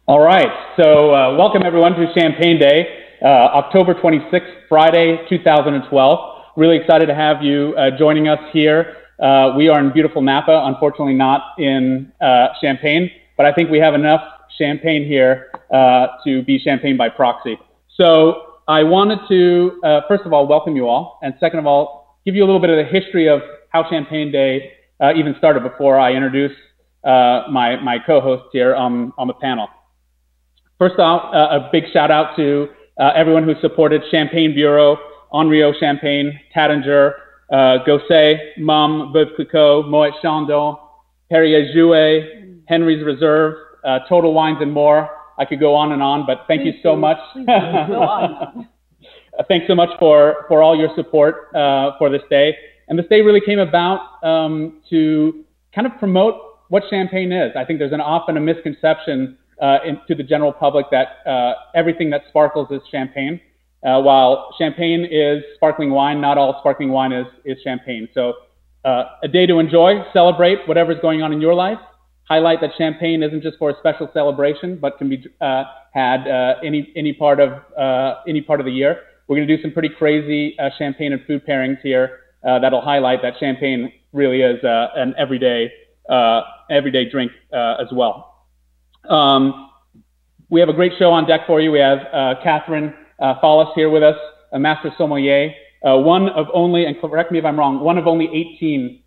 All right, so welcome everyone to Champagne Day, October 26th, Friday, 2012. Really excited to have you joining us here. We are in beautiful Napa, unfortunately not in Champagne, but I think we have enough champagne here to be champagne by proxy. So I wanted to, first of all, welcome you all, and second of all, give you a little bit of the history of how Champagne Day even started before I introduce my co-hosts here on the panel. First off, a big shout out to everyone who supported Champagne Bureau, Henriot Champagne, Tattinger, Gosset, Mum, Veuve Clicquot, Moet Chandon, Perrier Jouet, Henry's Reserve, Total Wines and more. I could go on and on, but thank you so much. Please go on. Thanks so much for all your support for this day. And this day really came about to kind of promote what champagne is. I think there's often a misconception to the general public that everything that sparkles is champagne. While champagne is sparkling wine, not all sparkling wine is champagne. So a day to enjoy, celebrate whatever's going on in your life. Highlight that champagne isn't just for a special celebration, but can be had any part of the year. We're going to do some pretty crazy champagne and food pairings here that'll highlight that champagne really is an everyday drink as well. We have a great show on deck for you. We have Catherine Follis here with us, a master sommelier, one of only, and correct me if I'm wrong, one of only 18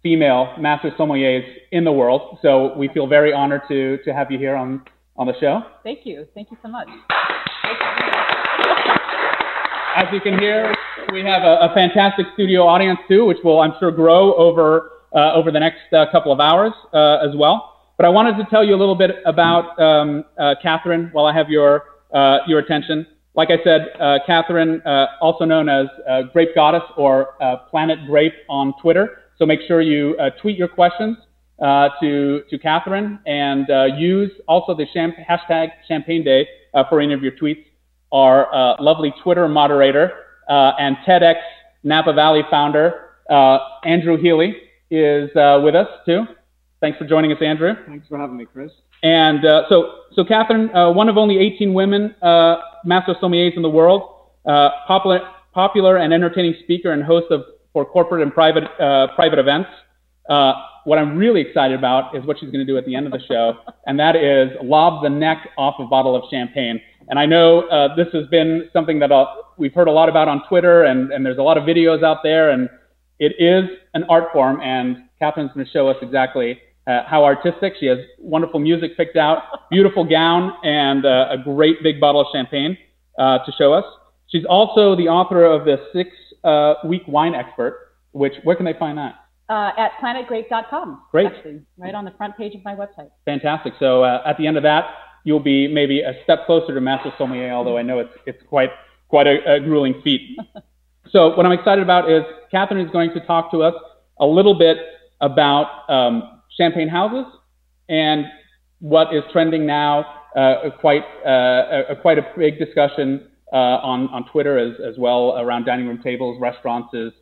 female master sommeliers in the world. So we feel very honored to have you here on the show. Thank you. Thank you so much. As you can hear, we have a fantastic studio audience too, which will, I'm sure, grow over the next couple of hours as well. But I wanted to tell you a little bit about Catherine while I have your attention. Like I said, Catherine, also known as Grape Goddess or Planet Grape on Twitter. So make sure you tweet your questions to Catherine and use also the hashtag Champagne Day for any of your tweets. Our lovely Twitter moderator and TEDx Napa Valley founder, Andrew Healy, is with us too. Thanks for joining us, Andrew. Thanks for having me, Chris. And so Catherine, one of only 18 women master sommeliers in the world, popular and entertaining speaker and host for corporate and private events. What I'm really excited about is what she's going to do at the end of the show, and that is lob the neck off a bottle of champagne. And I know this has been something that we've heard a lot about on Twitter, and there's a lot of videos out there, and it is an art form, and Catherine's going to show us exactly how artistic. She has wonderful music picked out, beautiful gown, and a great big bottle of champagne to show us. She's also the author of the 6-week wine expert, where can they find that? At planetgrape.com. Great. Actually, right on the front page of my website. Fantastic. So at the end of that, you'll be maybe a step closer to master sommelier, although I know it's quite a grueling feat. So what I'm excited about is Catherine is going to talk to us a little bit about champagne houses and what is trending now, quite a big discussion on Twitter as well around dining room tables, restaurants, is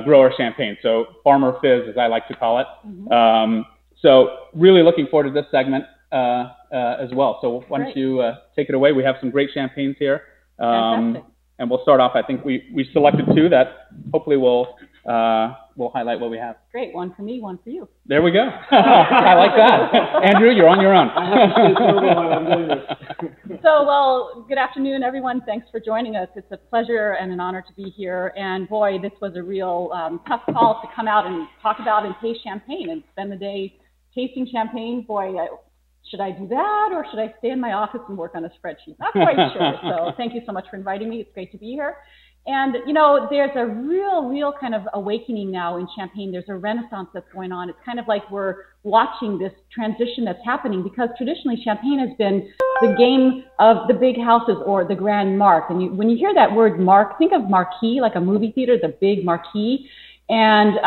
grower champagne. So farmer fizz, as I like to call it. Mm-hmm. So really looking forward to this segment as well. So why don't you take it away? We have some great champagnes here. Fantastic. And we'll start off. I think we selected two that hopefully will highlight what we have. Great. One for me, one for you. There we go. I like that. Andrew, you're on your own. I have to stay sober while I'm doing this. So, well, good afternoon, everyone. Thanks for joining us. It's a pleasure and an honor to be here. And boy, this was a real tough call to come out and talk about and taste champagne and spend the day tasting champagne. Boy, should I do that, or should I stay in my office and work on a spreadsheet? Not quite sure. So thank you so much for inviting me. It's great to be here. And, you know, there's a real kind of awakening now in champagne. There's a renaissance that's going on. It's kind of like we're watching this transition that's happening, because traditionally champagne has been the game of the big houses or the grand marque. And when you hear that word marque, think of marquee, like a movie theater, the big marquee. And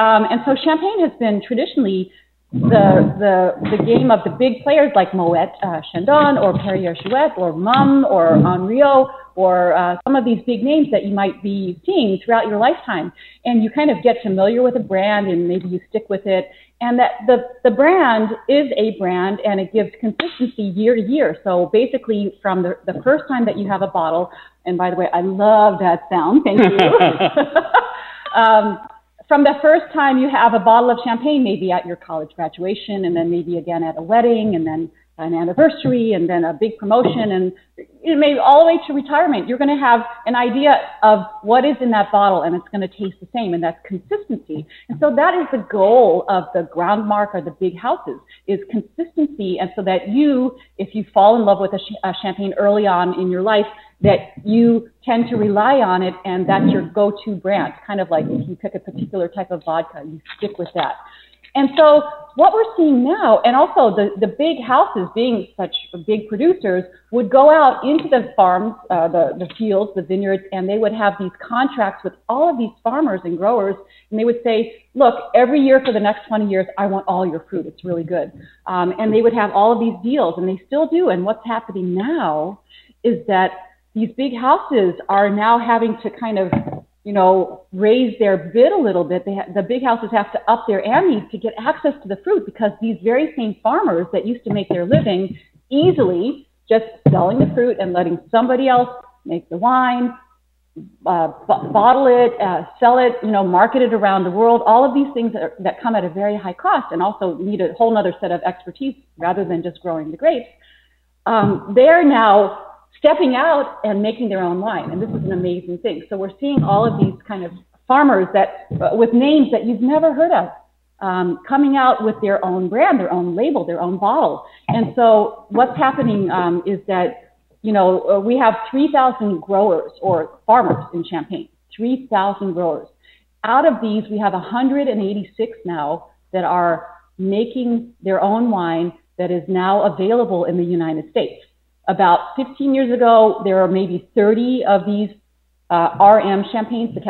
so champagne has been traditionally the game of the big players like Moet Chandon or Perrier Jouet or Mumm or Henriot or some of these big names that you might be seeing throughout your lifetime. And you kind of get familiar with a brand and maybe you stick with it. And that the brand is a brand and it gives consistency year to year. So basically from the first time that you have a bottle, and by the way, I love that sound, thank you. From the first time you have a bottle of champagne, maybe at your college graduation, and then maybe again at a wedding, and then an anniversary, and then a big promotion, and maybe all the way to retirement, you're going to have an idea of what is in that bottle, and it's going to taste the same, and that's consistency. And so that is the goal of the ground mark or the big houses, is consistency, and so that you, if you fall in love with a champagne early on in your life, that you tend to rely on it, and that's your go-to brand. Kind of like if you pick a particular type of vodka, you stick with that. And so what we're seeing now, and also the big houses being such big producers, would go out into the farms, the fields, the vineyards, and they would have these contracts with all of these farmers and growers, and they would say, look, every year for the next 20 years, I want all your fruit. It's really good. And they would have all of these deals, and they still do. And what's happening now is that these big houses are now having to kind of, raise their bid a little bit. The big houses have to up their ante to get access to the fruit, because these very same farmers that used to make their living easily just selling the fruit and letting somebody else make the wine, bottle it, sell it, market it around the world, all of these things that come at a very high cost and also need a whole other set of expertise rather than just growing the grapes. They're now stepping out and making their own wine, and this is an amazing thing. So we're seeing all of these kind of farmers that, with names that you've never heard of, coming out with their own brand, their own label, their own bottle. And so what's happening is that, we have 3,000 growers or farmers in Champagne, 3,000 growers. Out of these, we have 186 now that are making their own wine that is now available in the United States. About 15 years ago, there were maybe 30 of these RM champagnes. The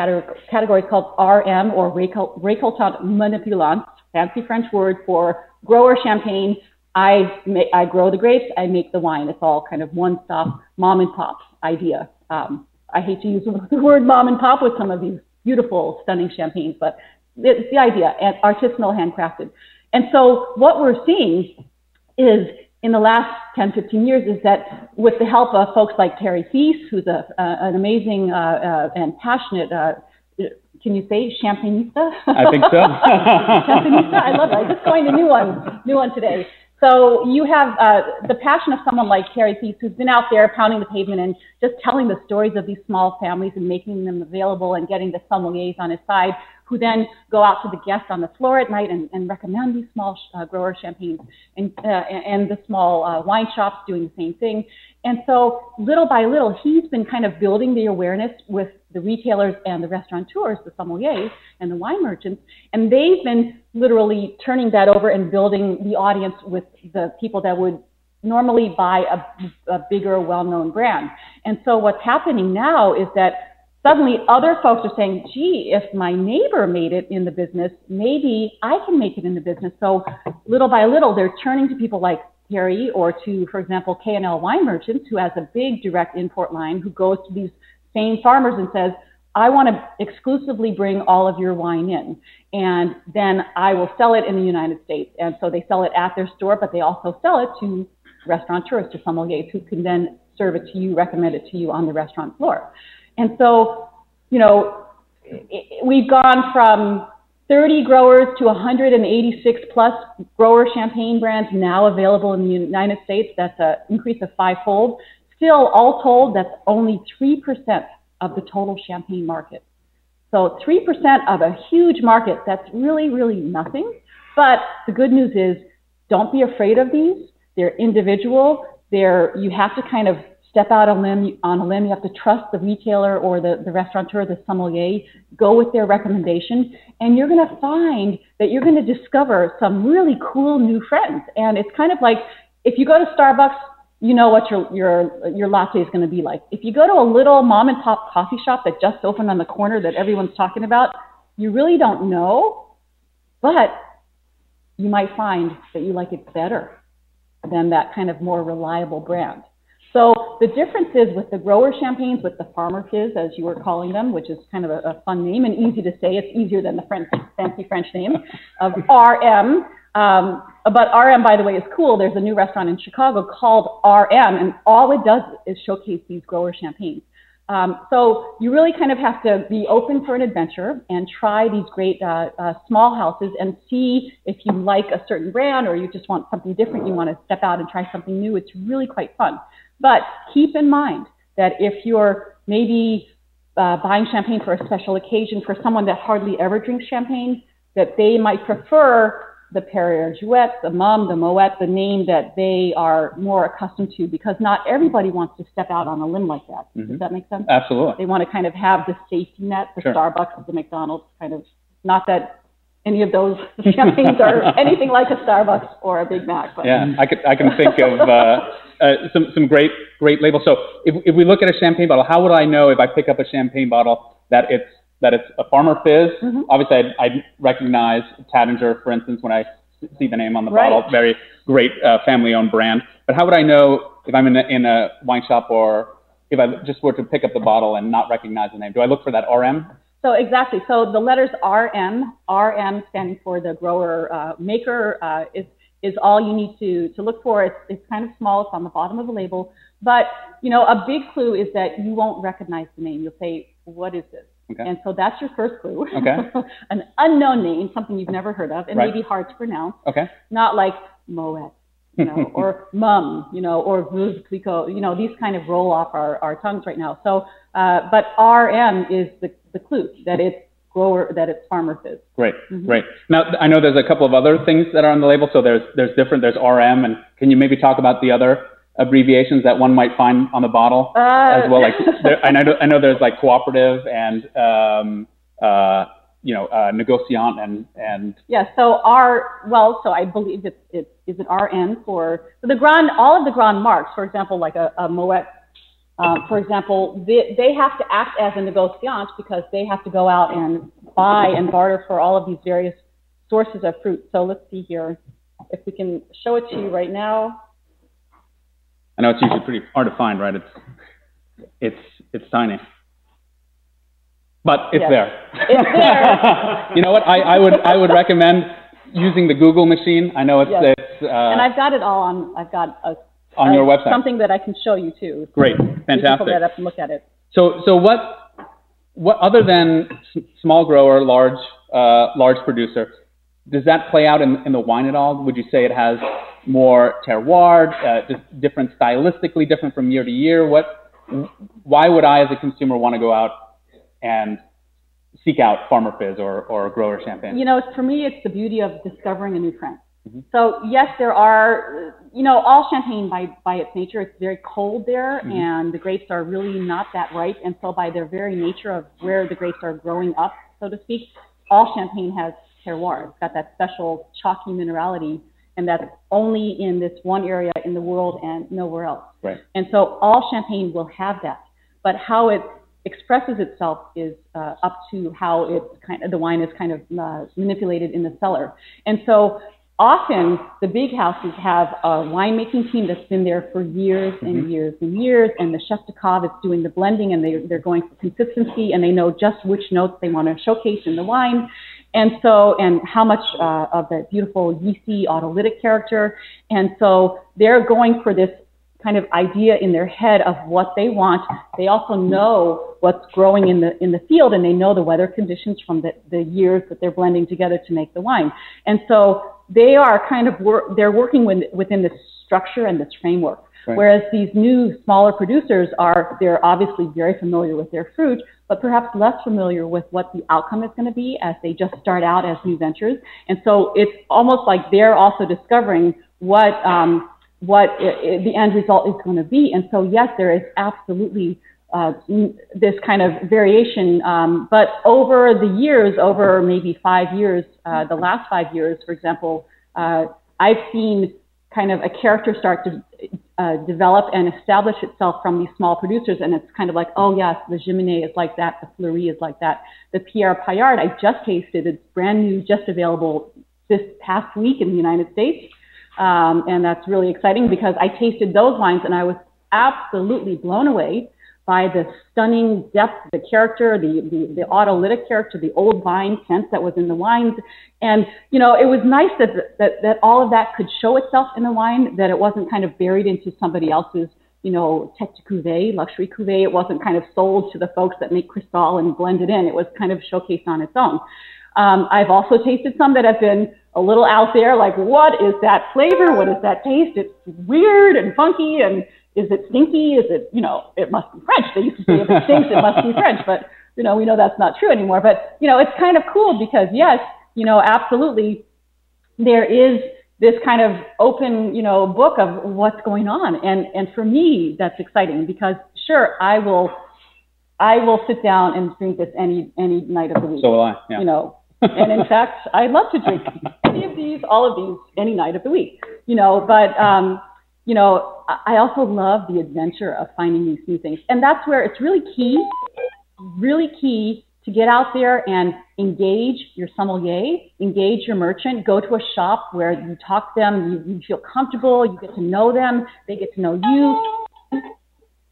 category is called RM, or Récoltant Manipulant, fancy French word for grower champagne. I grow the grapes, I make the wine. It's all kind of one-stop mom and pop idea. I hate to use the word mom and pop with some of these beautiful, stunning champagnes, but it's the idea, and artisanal, handcrafted. And so what we're seeing is, in the last 10, 15 years, is that with the help of folks like Terry Feast, who's an amazing and passionate, can you say champagnista? I think so. Champagnista, I love it. I just coined a new one today. So you have the passion of someone like Terry Feast, who's been out there pounding the pavement and just telling the stories of these small families and making them available and getting the sommeliers on his side, who then go out to the guests on the floor at night and recommend these small grower champagnes, and the small wine shops doing the same thing. And so little by little, he's been kind of building the awareness with the retailers and the restaurateurs, the sommeliers and the wine merchants, and they've been literally turning that over and building the audience with the people that would normally buy a bigger, well-known brand. And so what's happening now is that suddenly other folks are saying, gee, if my neighbor made it in the business, maybe I can make it in the business. So little by little, they're turning to people like Terry, or to, for example, K&L Wine Merchants, who has a big direct import line, who goes to these same farmers and says, I want to exclusively bring all of your wine in, and then I will sell it in the United States. And so they sell it at their store, but they also sell it to restaurateurs, to sommeliers, who can then serve it to you, recommend it to you on the restaurant floor. And so, we've gone from 30 growers to 186 plus grower champagne brands now available in the United States. That's an increase of 5-fold. Still, all told, that's only 3% of the total champagne market. So 3% of a huge market, that's really, really nothing. But the good news is, don't be afraid of these. They're individual. You have to kind of step out on a limb. You have to trust the retailer or the restaurateur, the sommelier, go with their recommendation, and you're going to find that you're going to discover some really cool new friends. And it's kind of like, if you go to Starbucks, you know what your latte is going to be like. If you go to a little mom and pop coffee shop that just opened on the corner that everyone's talking about, you really don't know, but you might find that you like it better than that kind of more reliable brand. So the difference is with the grower champagnes, with the farmer fizz, as you were calling them, which is kind of a fun name and easy to say. It's easier than the fancy French name of RM. But RM, by the way, is cool. There's a new restaurant in Chicago called RM, and all it does is showcase these grower champagnes. So you really kind of have to be open for an adventure and try these great small houses and see if you like a certain brand or you just want something different, you want to step out and try something new. It's really quite fun. But keep in mind that if you're maybe buying champagne for a special occasion for someone that hardly ever drinks champagne, that they might prefer the Perrier Jouet, the Mumm, the Moet, the name that they are more accustomed to, because not everybody wants to step out on a limb like that. Does that make sense? Absolutely. They want to kind of have the safety net, the Sure. Starbucks, the McDonald's, kind of, not that any of those champagnes are anything like a Starbucks or a Big Mac. But. Yeah, I can think of some great labels. So if we look at a champagne bottle, how would I know if I pick up a champagne bottle that it's a farmer fizz? Obviously, I recognize Tattinger, for instance, when I see the name on the bottle. Very great family-owned brand. But how would I know if I'm in a wine shop, or if I just were to pick up the bottle and not recognize the name? Do I look for that RM? So exactly. So the letters RM standing for the grower maker, is all you need to look for. It's kind of small. It's on the bottom of the label. But, you know, a big clue is that you won't recognize the name. You'll say, what is this? Okay. And so that's your first clue. Okay. An unknown name, something you've never heard of, and Right. maybe hard to pronounce. Okay. Not like Moet, you know, or Mumm, you know, or Veuve Clicquot. You know, these kind of roll off our tongues right now. So, but RM is the clue, that it's grower, that it's farmer fizz. Great, great. Now, I know there's a couple of other things that are on the label. So there's RM, and can you maybe talk about the other abbreviations that one might find on the bottle as well? Like, I know there's like cooperative and négociant and yeah. So so I believe is it RN for the Grand, all of the Grand marks, for example, like a Moet. For example, they have to act as a négociant because they have to go out and buy and barter for all of these various sources of fruit. So let's see here if we can show it to you right now. I know it's usually pretty hard to find, right? It's tiny, but it's there. It's there. You know what? I would recommend using the Google machine. I know it's and I've got it all on. I've got on your website, something that I can show you too. Great, fantastic. You can pull that up and look at it. So what other than small grower, large producer, does that play out in the wine at all? Would you say it has more terroir, just different stylistically, different from year to year? Why would I, as a consumer, want to go out and seek out farmer fizz or grower champagne? You know, for me, it's the beauty of discovering a new trend. So yes, there are, you know, all champagne by its nature, it's very cold there, and the grapes are really not that ripe, and so by their very nature of where the grapes are growing up, so to speak, all champagne has terroir. It's got that special chalky minerality, and that's only in this one area in the world and nowhere else. Right. And so all champagne will have that, but how it expresses itself is up to how the wine is kind of manipulated in the cellar. And so often the big houses have a winemaking team that's been there for years and years and years, and the chef de cave is doing the blending, and they're going for consistency, and they know just which notes they want to showcase in the wine. And so, and how much of the beautiful yeasty autolytic character. And so they're going for this kind of idea in their head of what they want. They also know what's growing in the field, and they know the weather conditions from the years that they're blending together to make the wine. And so they are kind of they're working within this structure and this framework. Right. Whereas these new smaller producers they're obviously very familiar with their fruit, but perhaps less familiar with what the outcome is going to be as they just start out as new ventures. And so it's almost like they're also discovering what the end result is going to be. And so yes, there is absolutely this kind of variation, but over the years, over maybe 5 years, the last 5 years, for example, I've seen kind of a character start to develop and establish itself from these small producers, and it's kind of like, oh yes, the Giminet is like that, the Fleury is like that, the Pierre Paillard I just tasted, it's brand new, just available this past week in the United States. And that's really exciting because I tasted those wines and I was absolutely blown away by the stunning depth, the character, the autolytic character, the old vine scent that was in the wines. And, you know, it was nice that all of that could show itself in the wine, that it wasn't kind of buried into somebody else's, you know, tête de cuvée, luxury cuvée. It wasn't kind of sold to the folks that make Cristal and blend it in. It was kind of showcased on its own. I've also tasted some that have been a little out there, like, what is that flavor? What is that taste? It's weird and funky, and is it stinky? Is it, you know, it must be French. They used to say if it stinks, it must be French, but, you know, we know that's not true anymore. But, you know, it's kind of cool because, yes, you know, absolutely, there is this kind of open, you know, book of what's going on. And for me, that's exciting because, sure, I will sit down and drink this any night of the week. So will I, yeah. You know, and in fact, I love to drink any of these, all of these, any night of the week, you know, but, you know, I also love the adventure of finding these new things. And that's where it's really key to get out there and engage your sommelier, engage your merchant, go to a shop where you talk to them, you feel comfortable, you get to know them, they get to know you.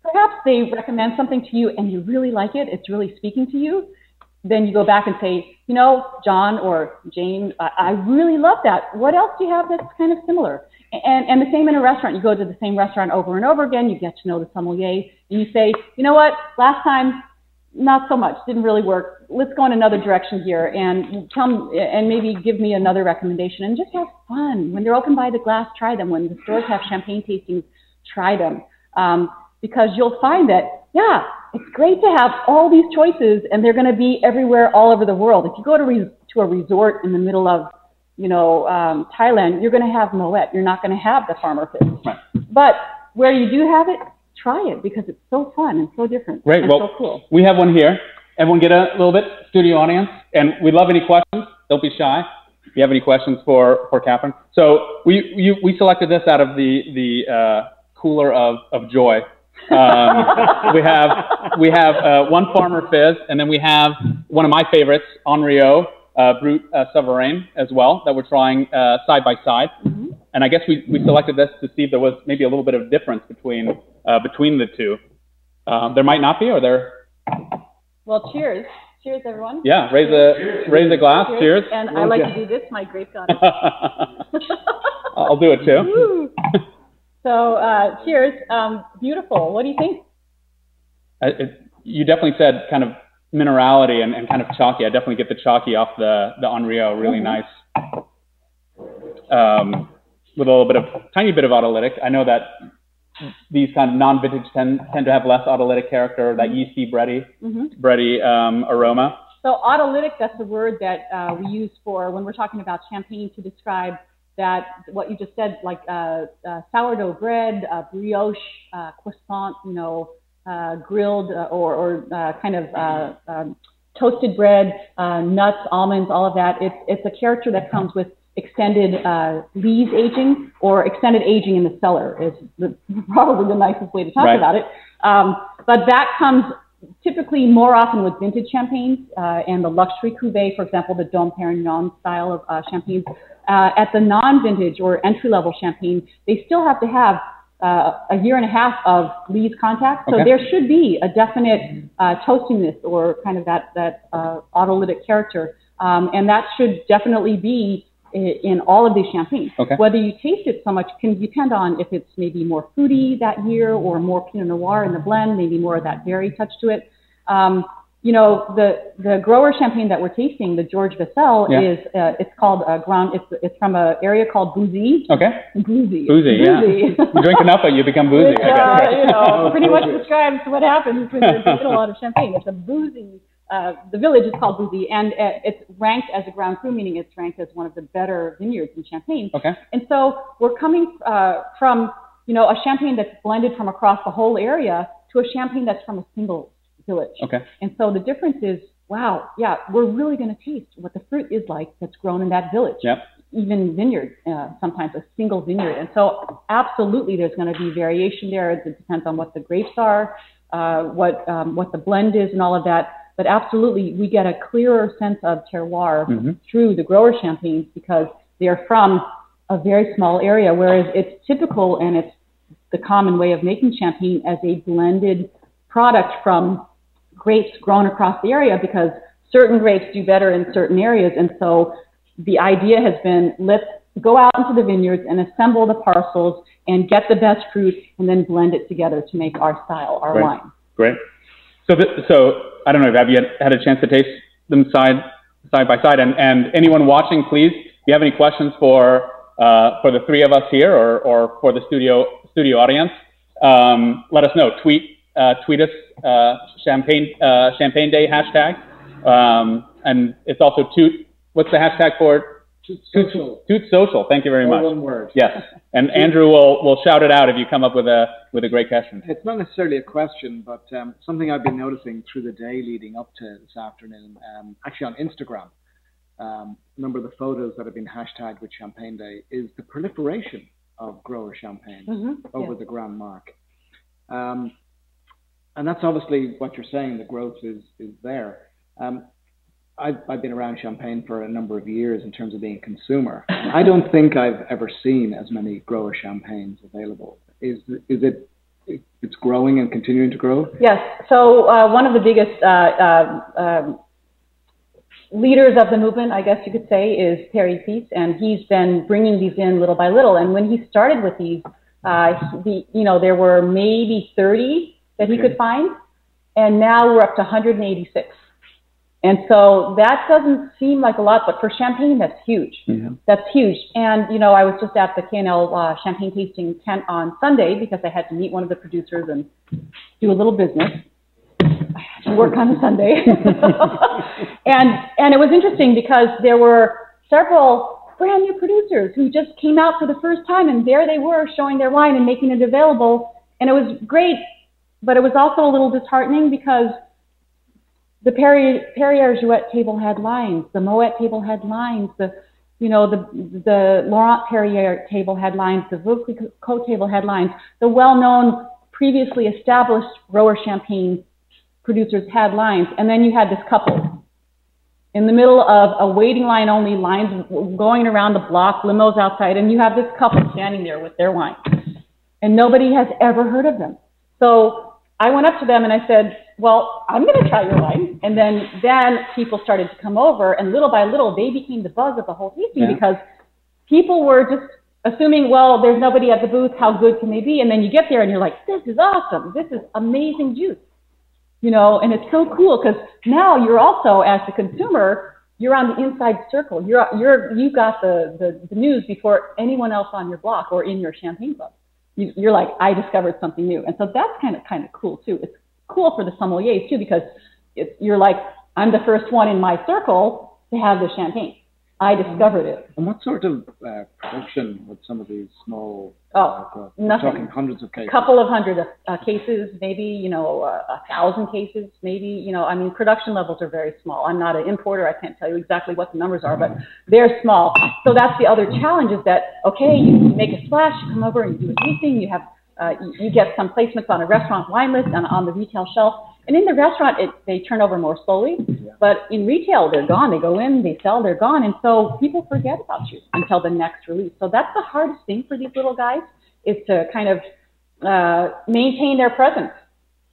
Perhaps they recommend something to you and you really like it, it's really speaking to you. Then you go back and say, you know, John or Jane, I really love that. What else do you have that's kind of similar? And the same in a restaurant. You go to the same restaurant over and over again. You get to know the sommelier. And you say, you know what, last time, not so much. Didn't really work. Let's go in another direction here and and maybe give me another recommendation. And just have fun. When they're open by the glass, try them. When the stores have champagne tastings, try them. Because you'll find that, yeah, it's great to have all these choices, and they're going to be everywhere, all over the world. If you go to a resort in the middle of, you know, Thailand, you're going to have Moet. You're not going to have the Farmer Fizz. Right. But where you do have it, try it because it's so fun and so different. Great. And well, so cool. We have one here. Everyone get a little bit, studio audience, and we'd love any questions. Don't be shy. If you have any questions for Catherine. So we selected this out of the cooler of joy. We have one Farmer Fizz, and then we have one of my favorites, Henriot Brut Souverain as well, that we're trying side by side. Mm-hmm. And I guess we selected this to see if there was maybe a little bit of difference between the two. There might not be, or there. Well, cheers. Cheers, everyone. Yeah, raise a glass. Cheers. And I like to do this, my grape goddess. I'll do it too. So, cheers. Beautiful. What do you think? You definitely said kind of minerality and kind of chalky. I definitely get the chalky off the Henriot. Really nice. With a little bit tiny bit of autolytic. I know that these kind of non-vintage tend to have less autolytic character, that yeasty, bready aroma. So autolytic, that's a word that we use for when we're talking about champagne to describe that, what you just said, like sourdough bread, brioche, croissant, you know, grilled or kind of toasted bread, nuts, almonds, all of that. It's a character that comes with extended lees aging or extended aging in the cellar is probably the nicest way to talk about it. But that comes typically more often with vintage champagnes and the luxury cuvée, for example, the Dom Perignon style of champagnes. At the non-vintage or entry-level champagne, they still have to have a year and a half of lees contact. So there should be a definite toastiness or kind of that autolytic character. And that should definitely be in all of these champagnes. Whether you taste it so much can depend on if it's maybe more fruity that year or more Pinot Noir in the blend, maybe more of that berry touch to it. You know, the grower champagne that we're tasting, the George Vassell, is it's called it's from an area called Boozy. Boozy, yeah. You drink enough, you become boozy. Which, you know, pretty much describes what happens when you're drinking a lot of champagne. It's a boozy. The village is called Boozy, and it's ranked as a Grand Cru, meaning it's ranked as one of the better vineyards in Champagne. And so we're coming from, you know, a champagne that's blended from across the whole area to a champagne that's from a single village. And so the difference is, wow, yeah, we're really going to taste what the fruit is like that's grown in that village. Even vineyard, sometimes a single vineyard. And so absolutely there's going to be variation there. It depends on what the grapes are, what the blend is and all of that. But absolutely, we get a clearer sense of terroir through the grower champagnes because they're from a very small area, whereas it's typical and it's the common way of making champagne as a blended product from grapes grown across the area, because certain grapes do better in certain areas. And so the idea has been, let's go out into the vineyards and assemble the parcels and get the best fruit and then blend it together to make our style, our wine. Great. So I don't know, have you had a chance to taste them side by side? And anyone watching, please, if you have any questions for the three of us here or for the studio audience, let us know. Tweet us ChampagneDay hashtag, and it's also what's the hashtag for it? ToutSuite. Thank you very much. One word. Yes, and Andrew will shout it out if you come up with a great question. It's not necessarily a question, but something I've been noticing through the day leading up to this afternoon, actually on Instagram. A number of the photos that have been hashtagged with ChampagneDay is the proliferation of grower champagne over the Grand Mark. And that's obviously what you're saying, the growth is there. I've been around champagne for a number of years in terms of being a consumer. I don't think I've ever seen as many grower champagnes available. It's growing and continuing to grow? Yes. So one of the biggest leaders of the movement, I guess you could say, is Terry Feast, and he's been bringing these in little by little. And when he started with these, there were maybe 30 that he could find, and now we're up to 186. And so that doesn't seem like a lot, but for champagne, that's huge. Yeah. That's huge. And, I was just at the K&L champagne tasting tent on Sunday because I had to meet one of the producers and do a little business. I had to work on a Sunday. and it was interesting because there were several brand new producers who just came out for the first time, and there they were showing their wine and making it available. And it was great, but it was also a little disheartening because the Perrier-Jouet table had lines, the Moet table had lines, the Laurent Perrier table had lines, the Veuve table had lines. The well-known, previously established grower champagne producers had lines, and then you had this couple in the middle of a waiting line, only lines going around the block, limos outside, and you have this couple standing there with their wine, and nobody has ever heard of them. So I went up to them and I said, well, I'm going to try your wine. And then people started to come over, and little by little, they became the buzz of the whole tasting because people were just assuming, well, there's nobody at the booth, how good can they be? And then you get there and you're like, this is awesome. This is amazing juice. And it's so cool because now you're also, as the consumer, you're on the inside circle. You got the news before anyone else on your block or in your champagne club. You're like, I discovered something new. And so that's kind of cool too. It's cool for the sommeliers too, because you're like, I'm the first one in my circle to have the champagne. I discovered it. And what sort of production with some of these small? Nothing. We're talking hundreds of cases. Couple of hundred cases, maybe 1,000 cases, maybe. Production levels are very small. I'm not an importer. I can't tell you exactly what the numbers are, but they're small. So that's the other challenge is that you make a splash, you come over and you do a tasting. You have you get some placements on a restaurant wine list and on the retail shelf. And in the restaurant, they turn over more slowly. Yeah. But in retail, they're gone. They go in, they sell, they're gone. And so people forget about you until the next release. So that's the hardest thing for these little guys is to kind of maintain their presence,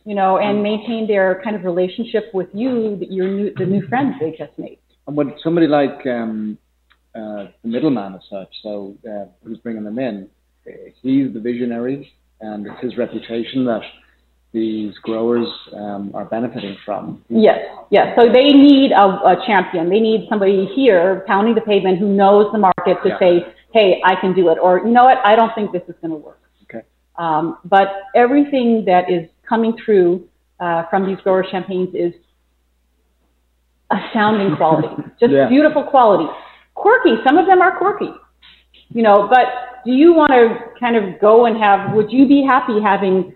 and maintain their kind of relationship with you, the new friends they just made. And would somebody like the middleman as such, so who's bringing them in, he's the visionary, and it's his reputation that these growers are benefiting from. Yes. So they need a champion. They need somebody here pounding the pavement who knows the market to say, hey, I can do it. Or, you know what, I don't think this is going to work. Okay. But everything that is coming through from these grower champagnes is astounding quality. Just beautiful quality. Quirky. Some of them are quirky. But do you want to kind of go and would you be happy having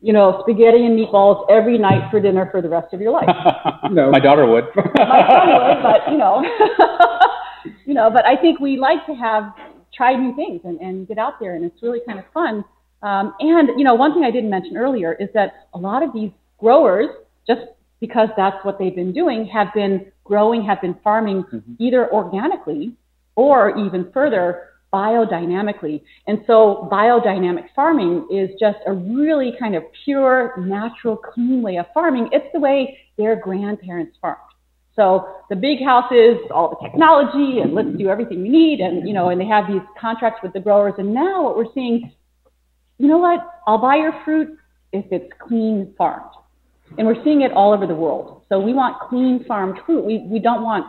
spaghetti and meatballs every night for dinner for the rest of your life? No. My daughter would. My son would, but, but I think we like to try new things and get out there, and it's really kind of fun. And, one thing I didn't mention earlier is that a lot of these growers, just because that's what they've been doing, have been growing, have been farming either organically or even further, biodynamically. And so biodynamic farming is just a really kind of pure, natural, clean way of farming. It's the way their grandparents farmed. So the big houses, all the technology, and let's do everything we need, and and they have these contracts with the growers. And now what we're seeing, you know what? I'll buy your fruit if it's clean farmed. And we're seeing it all over the world. So we want clean farmed fruit. We don't want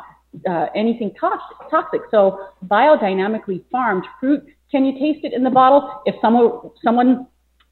anything toxic. So biodynamically farmed fruit, can you taste it in the bottle? If someone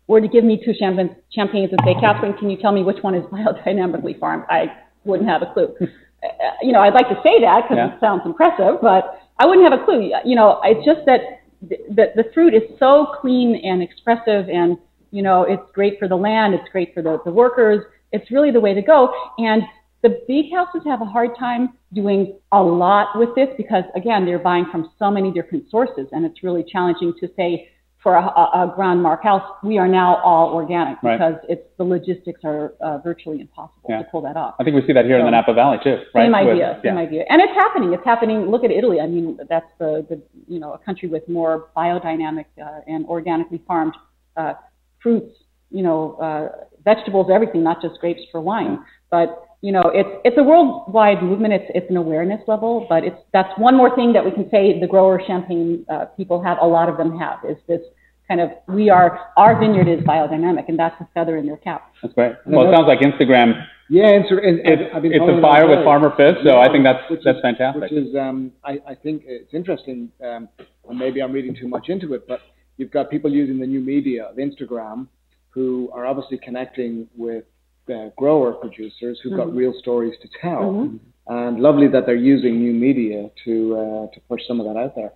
were to give me 2 champagnes and say, Catherine, can you tell me which one is biodynamically farmed? I wouldn't have a clue. I'd like to say that because it sounds impressive, but I wouldn't have a clue. It's just that the fruit is so clean and expressive, and it's great for the land, it's great for the workers. It's really the way to go. And the big houses have a hard time doing a lot with this because, again, they're buying from so many different sources, and it's really challenging to say for a Grand Marque house, we are now all organic because the logistics are virtually impossible to pull that off. I think we see that here in the Napa Valley too, right? Same idea. And it's happening. It's happening. Look at Italy. I mean, that's the a country with more biodynamic and organically farmed fruits, vegetables, everything, not just grapes for wine. But it's a worldwide movement. It's an awareness level, but that's one more thing that we can say the grower champagne people have. A lot of them have is this kind of our vineyard is biodynamic, and that's a feather in their cap. That's great. Well, it sounds like Instagram. Yeah, it's a fire with Farmer Fizz, so I think that's fantastic. Which is I think it's interesting, and maybe I'm reading too much into it, but you've got people using the new media of Instagram who are obviously connecting with grower producers who've got real stories to tell, and lovely that they're using new media to push some of that out there.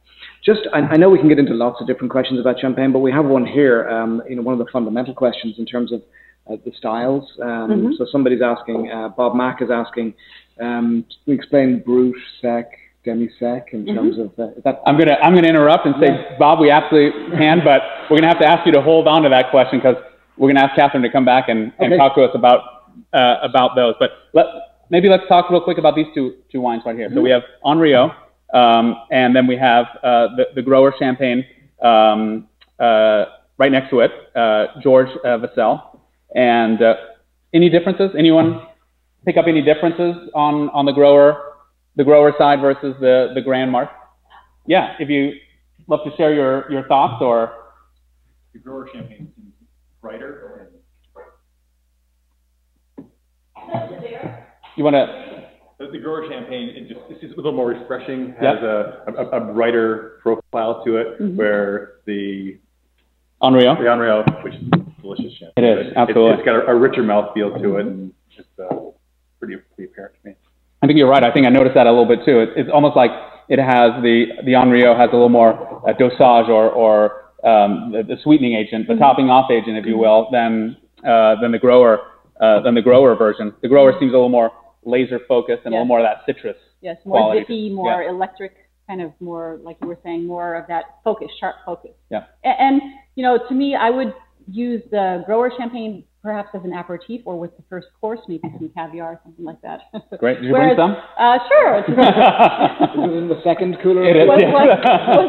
I know we can get into lots of different questions about champagne, but we have one here. One of the fundamental questions in terms of the styles. So somebody's asking, Bob Mack is asking, can you explain Brut, Sec, Demi-Sec in terms of that? I'm gonna interrupt and say, Bob, we absolutely can, but we're gonna have to ask you to hold on to that question because we're going to ask Catherine to come back and talk to us about those. But maybe let's talk real quick about these two wines right here. So we have Henriot, and then we have the grower champagne right next to it, George Vassell. And any differences? Anyone pick up any differences on the grower side versus the Grand Marque? Yeah, if you love to share your thoughts or the grower champagne. Brighter. You want to? The grower champagne, it's just a little more refreshing. Has a brighter profile to it, where the Henriot, which is delicious champagne. It is absolutely. It's got a richer mouthfeel to it, and it's pretty apparent to me. I think you're right. I think I noticed that a little bit too. It's almost like it has the Henriot has a little more dosage or the sweetening agent, the topping off agent, if you will, than the grower version. The grower seems a little more laser focused and a little more of that citrus. Yes, more zippy, more electric, kind of more like you were saying, more of that focus, sharp focus. Yeah. And to me, I would use the grower champagne perhaps as an aperitif or with the first course, maybe some caviar or something like that. Great. Did you bring some? Sure. Is it in the second cooler? It is. Was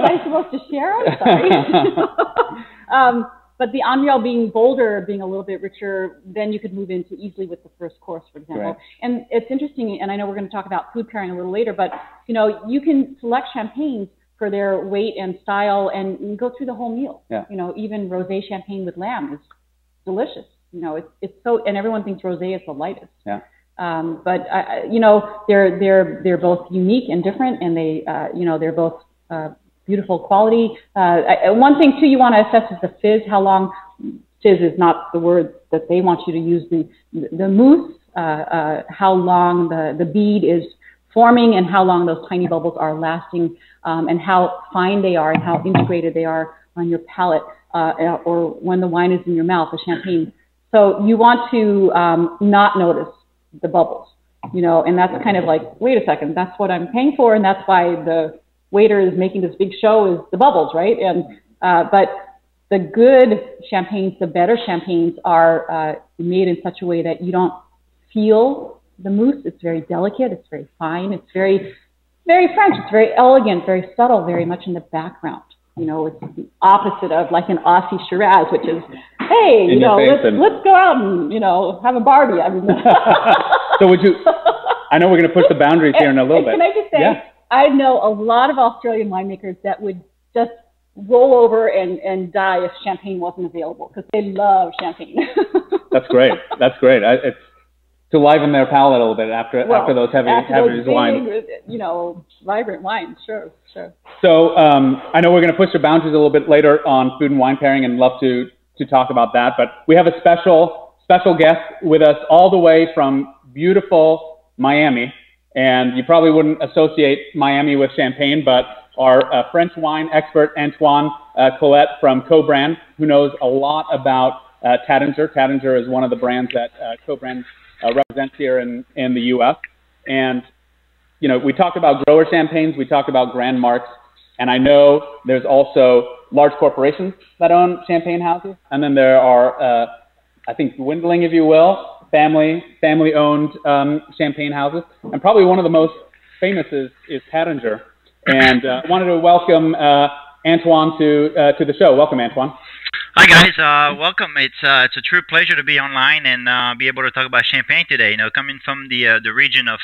I supposed to share? I'm sorry. But the Henriot being bolder, being a little bit richer, then you could move into easily with the first course, for example. Right. And it's interesting, and I know we're going to talk about food pairing a little later, but you can select champagnes for their weight and style and go through the whole meal. Yeah. Even rosé champagne with lamb is delicious. It's so, and everyone thinks rosé is the lightest. Yeah. But they're both unique and different, and they're both beautiful quality. One thing too you want to assess is the fizz. How long? Fizz is not the word that they want you to use. The mousse. How long the bead is forming, and how long those tiny bubbles are lasting, and how fine they are, and how integrated they are on your palate, or when the wine is in your mouth, the champagne. So you want to not notice the bubbles, and that's kind of like, wait a second, that's what I'm paying for, and that's why the waiter is making this big show is the bubbles, right? And but the good champagnes, the better champagnes are made in such a way that you don't feel the mousse. It's very delicate, it's very fine, it's very very French. It's very elegant, very subtle, very much in the background. You know, it's the opposite of like an Aussie Shiraz, which is, hey, you know, let's go out and, you know, have a Barbie. I mean, so would you? I know we're going to push the boundaries here in a little bit. Can I just say, yeah. I know a lot of Australian winemakers that would just roll over and die if champagne wasn't available because they love champagne. That's great. That's great. It's to liven their palate a little bit after those heavy wines. You know, vibrant wines. Sure. So I know we're going to push the boundaries a little bit later on food and wine pairing, and love to talk about that. But we have a special guest with us all the way from beautiful Miami, and you probably wouldn't associate Miami with champagne, but our French wine expert, Antoine Colette from Co-Brand, who knows a lot about Taittinger. Taittinger is one of the brands that Co-Brand represents here in the U.S. And, you know, we talked about grower champagnes, we talked about grand marques, and I know there's also large corporations that own champagne houses, and then there are, I think, dwindling, if you will, family-owned champagne houses, and probably one of the most famous is Taittinger. And I wanted to welcome Antoine to the show. Welcome, Antoine. Hi guys, welcome. It's a true pleasure to be online and be able to talk about Champagne today. You know, coming from the region of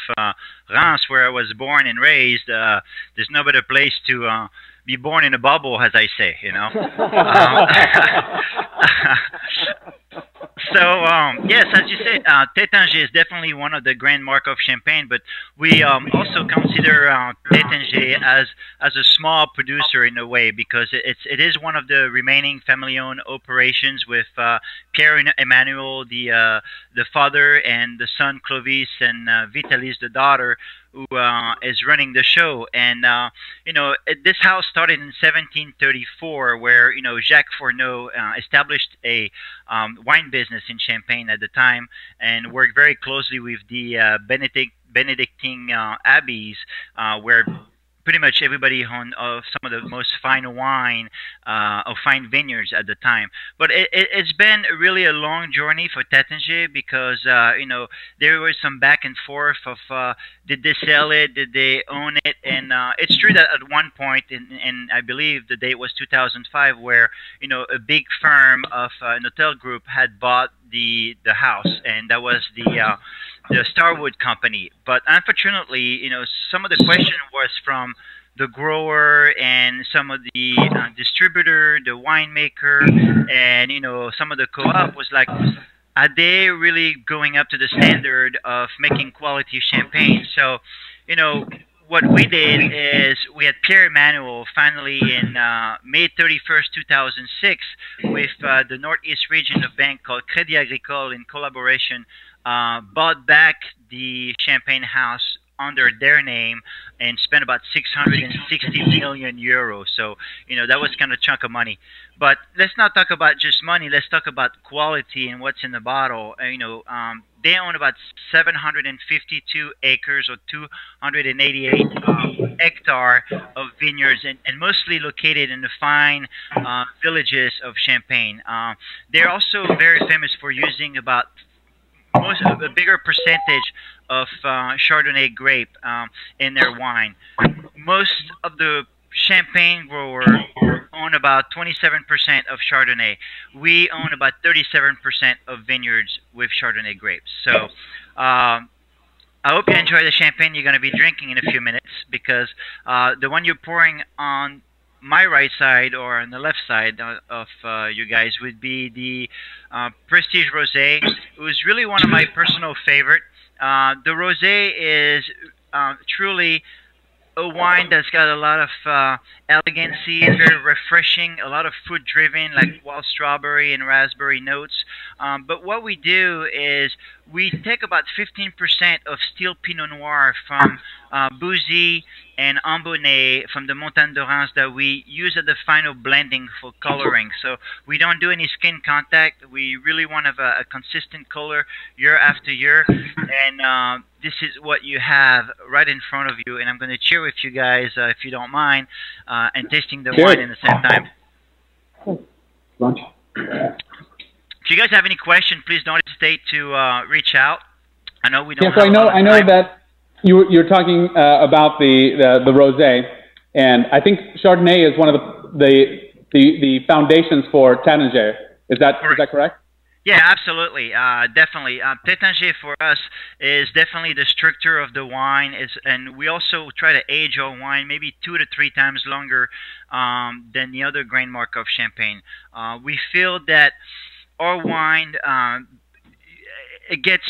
Reims, where I was born and raised, there's no better place to be born in a bubble, as I say. You know. So yes, as you said, Taittinger is definitely one of the grand marques of Champagne, but we also consider Taittinger as a small producer in a way, because it is one of the remaining family-owned operations with Pierre and Emmanuel, the father, and the son Clovis, and Vitalis, the daughter, who is running the show. And you know, this house started in 1734, where, you know, Jacques Fourneau established a wine business in Champagne at the time, and worked very closely with the Benedictine abbeys, where pretty much everybody owned some of the most fine wine of fine vineyards at the time. But it's been really a long journey for Taittinger, because you know, there was some back and forth of did they sell it, did they own it, and it's true that at one point, and I believe the date was 2005, where, you know, a big firm of an hotel group had bought the house, and that was the Starwood Company. But unfortunately, you know, some of the question was from the grower and some of the distributor, the winemaker, and, you know, some of the co-op was like, are they really going up to the standard of making quality champagne? So, you know, what we did is we had Pierre Emmanuel finally in May 31st, 2006, with the Northeast region of bank called Crédit Agricole, in collaboration, bought back the Champagne house under their name and spent about 660 million euros. So, you know, that was kind of a chunk of money. But let's not talk about just money. Let's talk about quality and what's in the bottle. You know, they own about 752 acres, or 288 hectares of vineyards, and mostly located in the fine villages of Champagne. They're also very famous for using about a bigger percentage of Chardonnay grape in their wine. Most of the Champagne growers own about 27% of Chardonnay. We own about 37% of vineyards with Chardonnay grapes. So I hope you enjoy the Champagne you're going to be drinking in a few minutes, because the one you're pouring on my right side, or on the left side of you guys, would be the Prestige Rosé. It was really one of my personal favorite. The Rosé is truly a wine that's got a lot of elegancy, very refreshing, a lot of fruit driven, like wild strawberry and raspberry notes. But what we do is we take about 15% of steel Pinot Noir from Bouzy and Ambonnet from the Montagne de Reims that we use at the final blending for coloring. So we don't do any skin contact. We really want to have a consistent color year after year. And this is what you have right in front of you. And I'm going to cheer with you guys, if you don't mind, and tasting the wine in the same time. Lunch. If you guys have any questions, please don't hesitate to reach out. I know we don't. Yeah, so I know You're talking about the rosé, and I think Chardonnay is one of the foundations for ToutSuite. Is that correct? Yeah, absolutely, definitely. Tétanger for us is definitely the structure of the wine, and we also try to age our wine maybe 2 to 3 times longer than the other grain mark of Champagne. We feel that our wine it gets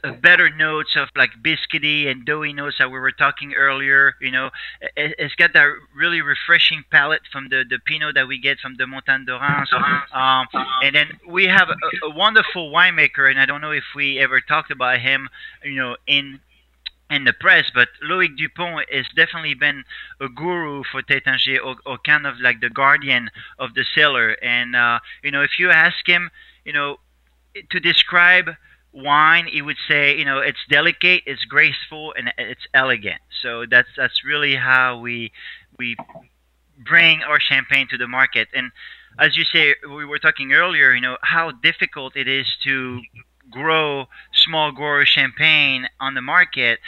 a better notes of like biscuity and doughy notes that we were talking earlier. You know, it's got that really refreshing palate from the Pinot that we get from the Montagne d'Orange. And then we have a wonderful winemaker, and I don't know if we ever talked about him, you know, in the press, but Loïc Dupont has definitely been a guru for Tétanger, or kind of like the guardian of the cellar. And you know, if you ask him, you know, to describe wine, he would say, you know, it's delicate, it's graceful, and it's elegant. So that's really how we bring our champagne to the market. And as you say, we were talking earlier, you know, how difficult it is to grow small grower champagne on the market.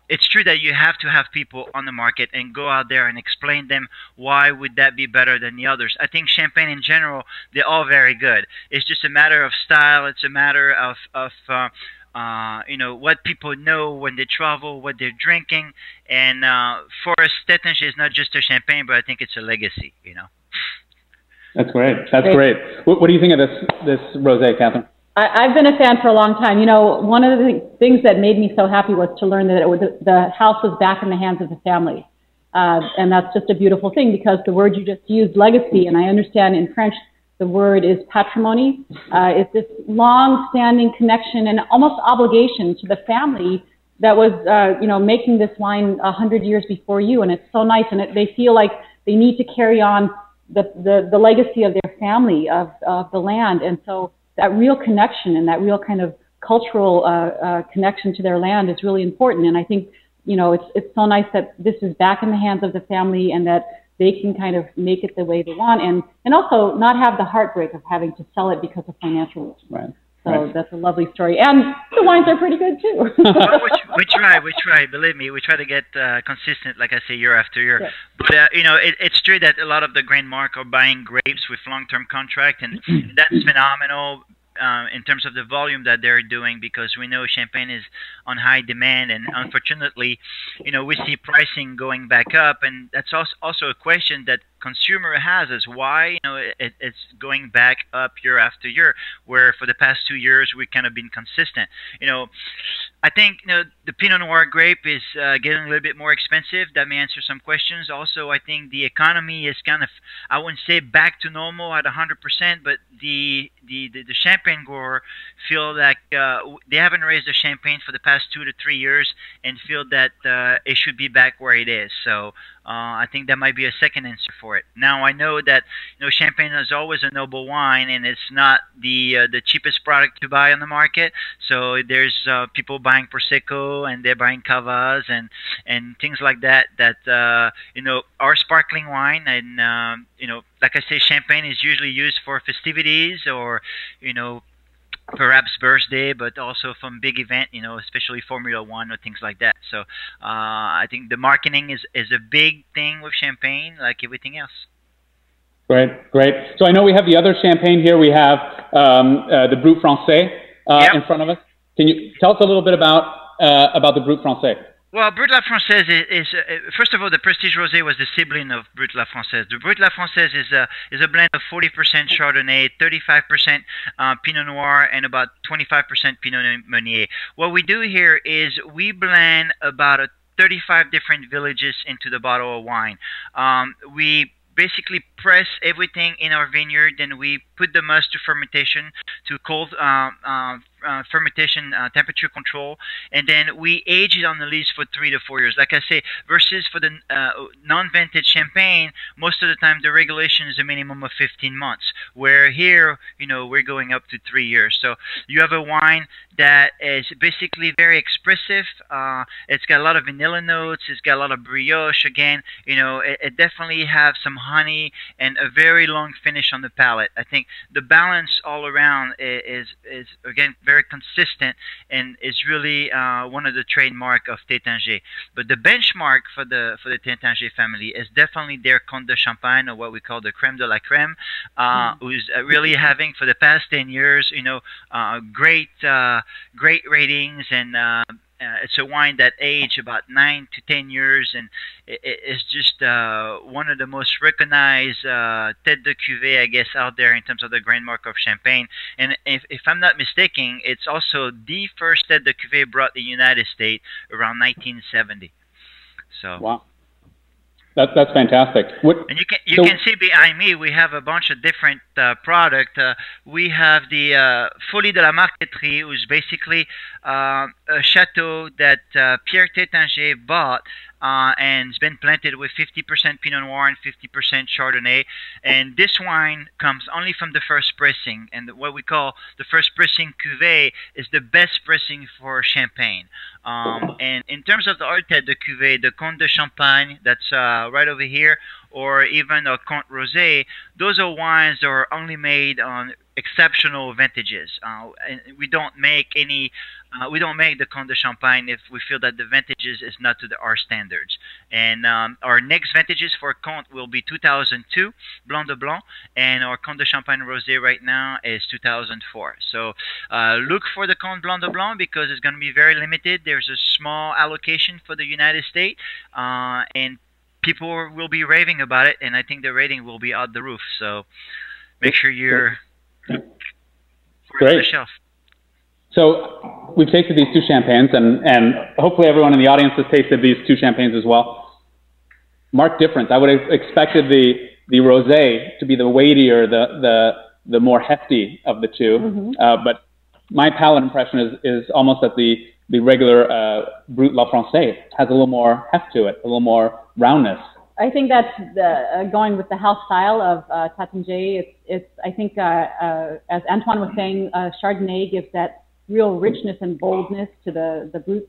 It's true that you have to have people on the market and go out there and explain them why would that be better than the others. I think champagne in general, they're all very good. It's just a matter of style. It's a matter of you know, what people know when they travel, what they're drinking. And for us, Tétanger is not just a champagne, but I think it's a legacy, you know. That's great. That's great. What do you think of this rosé, Catherine? I've been a fan for a long time. You know, one of the things that made me so happy was to learn that the house was back in the hands of the family. And that's just a beautiful thing, because the word you just used, legacy, and I understand in French the word is patrimony. It's this long-standing connection and almost obligation to the family that was, you know, making this wine 100 years before you. And it's so nice, and they feel like they need to carry on the legacy of their family, of the land. And so that real connection and that real kind of cultural connection to their land is really important. And I think, you know, it's so nice that this is back in the hands of the family, and that they can kind of make it the way they want, and also not have the heartbreak of having to sell it because of financial reasons. Right. So that's a lovely story. And the wines are pretty good too. we try, believe me, we try to get consistent, like I say, year after year. Yeah. But, you know, it's true that a lot of the grain mark are buying grapes with long-term contract, and that's phenomenal in terms of the volume that they're doing, because we know champagne is on high demand, and unfortunately, you know, we see pricing going back up, and that's also a question that consumer has, is why, you know, it's going back up year after year, where for the past 2 years we've kind of been consistent. You know, I think, you know, the Pinot Noir grape is getting a little bit more expensive. That may answer some questions. Also, I think the economy is kind of, I wouldn't say back to normal at 100%, but the champagne grower feel like they haven't raised the champagne for the past 2 to 3 years, and feel that it should be back where it is. So I think that might be a second answer for it. Now, I know that, you know, champagne is always a noble wine, and it's not the cheapest product to buy on the market. So there's people buying Prosecco, and they're buying Cavas and things like that. That you know, are sparkling wine, and you know, like I say, champagne is usually used for festivities, or, you know, perhaps birthday, but also from big event, you know, especially Formula One or things like that. So I think the marketing is a big thing with champagne, like everything else. Great, great. So I know we have the other champagne here. We have the Brut Français in front of us. Can you tell us a little bit about the Brut Français? Well, Brut La Française is first of all, the Prestige Rosé was the sibling of Brut La Française. The Brut La Française is a blend of 40% Chardonnay, 35% Pinot Noir, and about 25% Pinot Meunier. What we do here is we blend about 35 different villages into the bottle of wine. We basically press everything in our vineyard, and we put the must to fermentation, to cold fermentation temperature control, and then we age it on the lees for 3 to 4 years. Like I say, versus for the non-vintage champagne, most of the time the regulation is a minimum of 15 months, where here, you know, we're going up to 3 years. So you have a wine that is basically very expressive. It's got a lot of vanilla notes. It's got a lot of brioche. Again, you know, it definitely has some honey and a very long finish on the palate. I think the balance all around is again very consistent and is really one of the trademark of Tétanger. But the benchmark for the Tétanger family is definitely their Comte de Champagne, or what we call the crème de la crème, who's really having for the past 10 years, great ratings, and it's a wine that aged about 9 to 10 years, and it's just one of the most recognized tête de cuvée, I guess, out there in terms of the grand mark of Champagne. And if I'm not mistaken, it's also the first tête de cuvée brought to the United States around 1970. So. Wow. That's fantastic. And you can see behind me, we have a bunch of different product. We have the Folie de la Marqueterie, which is basically a chateau that Pierre Tétanger bought, and it's been planted with 50% Pinot Noir and 50% Chardonnay. And this wine comes only from the first pressing, and what we call the first pressing cuvée is the best pressing for Champagne. And in terms of the other tête de cuvée, the Comte de Champagne, that's right over here, or even a Comte Rosé, those are wines that are only made on exceptional vintages. And we don't make any. We don't make the Comte de Champagne if we feel that the vintages is not to our standards. And our next vintages for Comte will be 2002, Blanc de Blanc, and our Comte de Champagne Rosé right now is 2004. So look for the Comte Blanc de Blanc because it's going to be very limited. There's a small allocation for the United States, and people will be raving about it, and I think the rating will be out the roof. So make sure you're Great. on the shelf. So we've tasted these two champagnes, and hopefully everyone in the audience has tasted these two champagnes as well. Marked difference. I would have expected the rosé to be the weightier, the more hefty of the two, but my palate impression is almost that the regular Brut La Française has a little more heft to it, a little more roundness. I think that's going with the house style of Tétanger. I think, as Antoine was saying, Chardonnay gives that real richness and boldness to the Brut,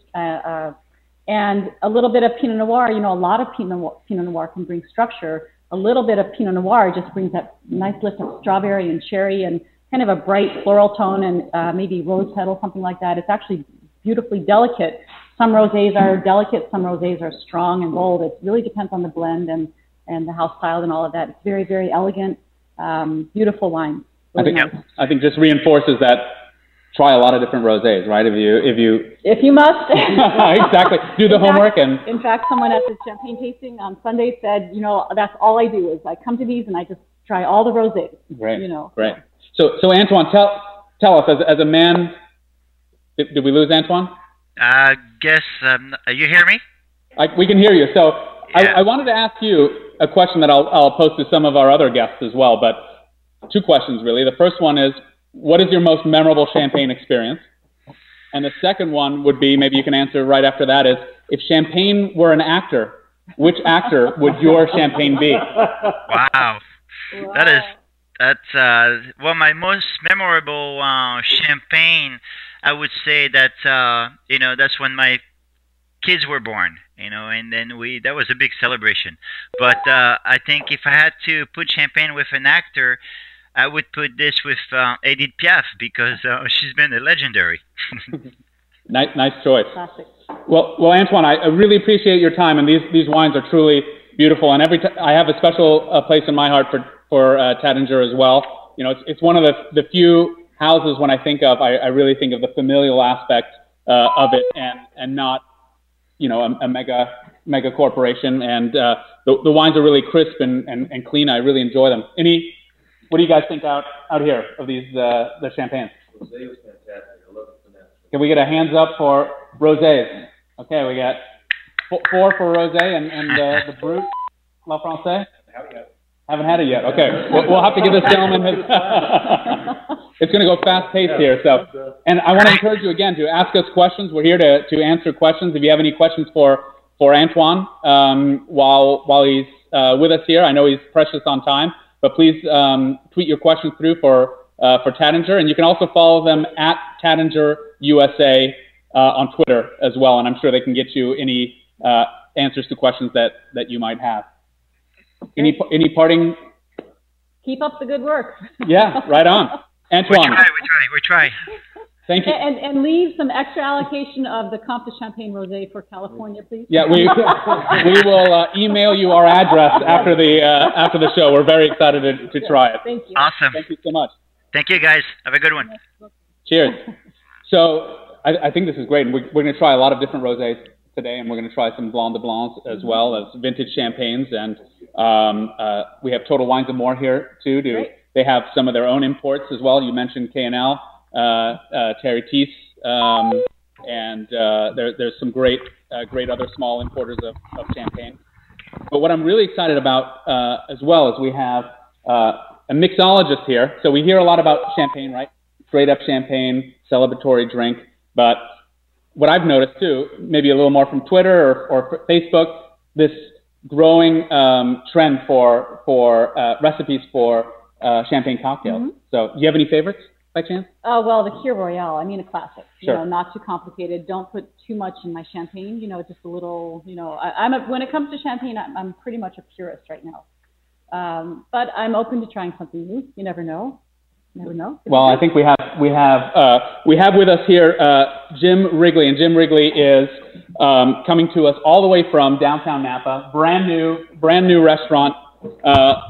and a little bit of Pinot Noir. A lot of Pinot Noir can bring structure. A little bit of Pinot Noir just brings that nice lift of strawberry and cherry and kind of a bright floral tone and maybe rose petal, something like that. It's actually beautifully delicate. Some rosés are delicate, some rosés are strong and bold. It really depends on the blend and the house style and all of that. It's very, very elegant, beautiful wine. Really I think just reinforces that. Try a lot of different rosés, right? If you must. Exactly. Do the homework. And in fact, someone at the champagne tasting on Sunday said, that's all I do is I come to these and I just try all the rosés. Great. Great. So Antoine, tell us as a man. Did we lose Antoine? Guess you hear me? We can hear you. So yeah. I wanted to ask you a question that I'll pose to some of our other guests as well. But two questions really. The first one is, what is your most memorable champagne experience? And the second one would be, maybe you can answer right after that, is if champagne were an actor, which actor would your champagne be? Wow. That's well, my most memorable champagne, I would say that that's when my kids were born, and then that was a big celebration. But I think if I had to put champagne with an actor, I would put this with Edith Piaf because she's been a legendary. Nice choice. Classic. Well, Antoine, I really appreciate your time, and these wines are truly beautiful. And I have a special place in my heart for Tétanger as well. It's one of the few houses when I think of, I really think of the familial aspect of it, and not a mega corporation. And the wines are really crisp and clean. I really enjoy them. What do you guys think out here of these the champagnes? Rosé was fantastic. I love it. Can we get a hands up for rosés? Okay, we got 4 for rosé and the Brut La Française. Haven't had it yet. Okay, we'll have to give this gentleman his. It's going to go fast paced here. So, and I want to encourage you again to ask us questions. We're here to answer questions. If you have any questions for Antoine while he's with us here, I know he's precious on time. But please tweet your questions through for Tétanger, and you can also follow them at Tétanger USA on Twitter as well, and I'm sure they can get you any answers to questions that you might have. Any parting? Can Keep up the good work. Yeah, right on. Antoine. We try. Thank you. And leave some extra allocation of the Comte de Champagne Rosé for California, please. Yeah, we will email you our address after the show. We're very excited to try it. Thank you. Awesome. Thank you so much. Thank you, guys. Have a good one. Cheers. So I think this is great. And we're going to try a lot of different rosés today, and we're going to try some Blanc de Blancs as well as vintage champagnes. And we have Total Wines & More here, too. They have some of their own imports as well. You mentioned K&L, Terry Teese, and there's some great other small importers of champagne. But what I'm really excited about as well is we have a mixologist here. So we hear a lot about champagne, right? Straight up champagne, celebratory drink. But what I've noticed too, maybe a little more from Twitter or Facebook, this growing trend for recipes for champagne cocktails. Mm-hmm. So do you have any favorites by chance? Well, the Kir Royale. I mean, a classic. Sure. You know, not too complicated. Don't put too much in my champagne. You know, just a little. You know, when it comes to champagne, I'm pretty much a purist right now. But I'm open to trying something new. You never know. Well, I think we have with us here Jim Wrigley, and Jim Wrigley is coming to us all the way from downtown Napa. Brand new restaurant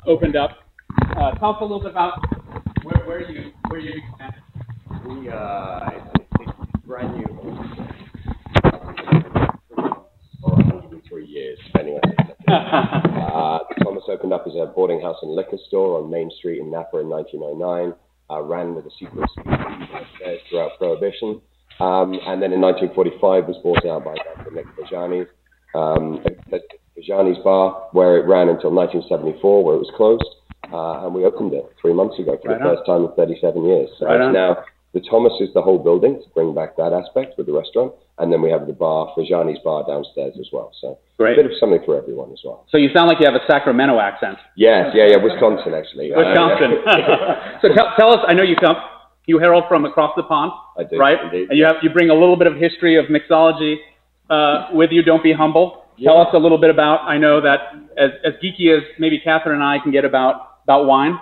opened up. Tell us a little bit about where you stand. It's brand new. For 103 years, depending on Thomas opened up as a boarding house and liquor store on Main Street in Napa in 1909. Ran with a secret throughout Prohibition. And then in 1945 was bought out by Dr. Nick Bajani's bar, where it ran until 1974, where it was closed. And we opened it 3 months ago for the first time in 37 years. So it's now, the Thomas is the whole building to bring back that aspect with the restaurant. And then we have the bar, Bajani's bar downstairs as well. So a bit of something for everyone as well. So you sound like you have a Sacramento accent. Yes, yeah, Wisconsin actually. Wisconsin. So tell us, I know you herald from across the pond. I do, right? Indeed. And you bring a little bit of history of mixology with you. Don't be humble. Yeah. Tell us a little bit about, I know that as geeky as maybe Catherine and I can get about wine,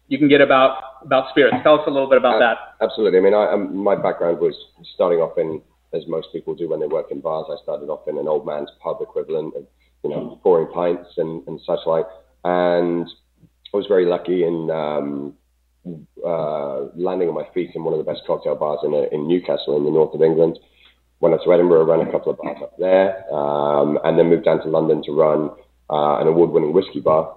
you can get about spirits. Tell us a little bit about that. Absolutely. I mean, my background was starting off in, as most people do when they work in bars, I started off in an old man's pub equivalent of, pouring pints and such like. And I was very lucky in landing on my feet in one of the best cocktail bars in Newcastle in the north of England. Went up to Edinburgh, ran a couple of bars up there, and then moved down to London to run an award-winning whiskey bar,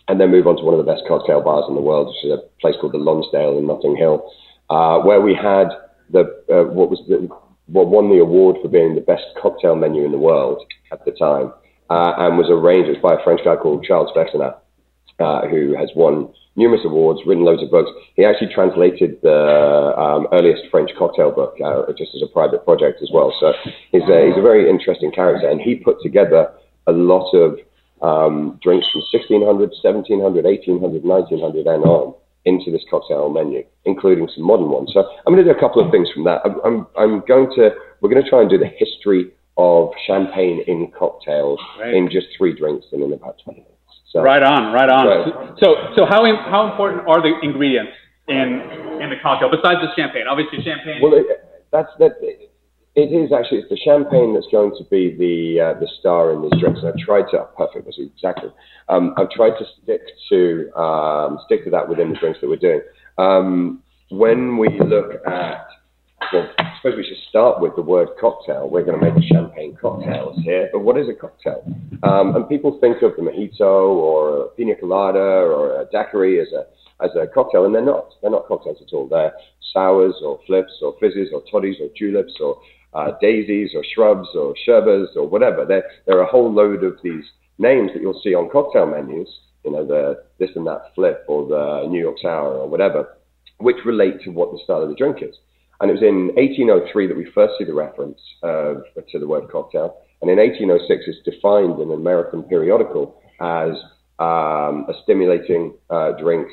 and then move on to one of the best cocktail bars in the world, which is a place called the Lonsdale in Notting Hill, where we had what won the award for being the best cocktail menu in the world at the time, and was arranged by a French guy called Charles Vexenat, who has won numerous awards, written loads of books. He actually translated the earliest French cocktail book just as a private project as well. So he's a very interesting character, and he put together a lot of drinks from 1600, 1700, 1800, 1900 and on into this cocktail menu, including some modern ones. So I'm going to do a couple of things from that. We're going to try and do the history of champagne in cocktails in just 3 drinks and in about 20 minutes. So, right on. So how important are the ingredients in the cocktail besides the champagne? Obviously, champagne. Well, it is actually, it's the champagne that's going to be the star in these drinks. And I've tried to perfect. That's exactly. I've tried to stick to that within the drinks that we're doing. When we look at, well, I suppose we should start with the word cocktail. We're going to make champagne cocktails here, but what is a cocktail? And people think of the mojito or a pina colada or a daiquiri as a cocktail, and they're not. They're not cocktails at all. They're sours or flips or fizzes or toddies or juleps or daisies or shrubs or sherbets or whatever. There are a whole load of these names that you'll see on cocktail menus, the this and that flip or the New York sour or whatever, which relate to what the style of the drink is. And it was in 1803 that we first see the reference to the word cocktail. And in 1806, it's defined in an American periodical as a stimulating drink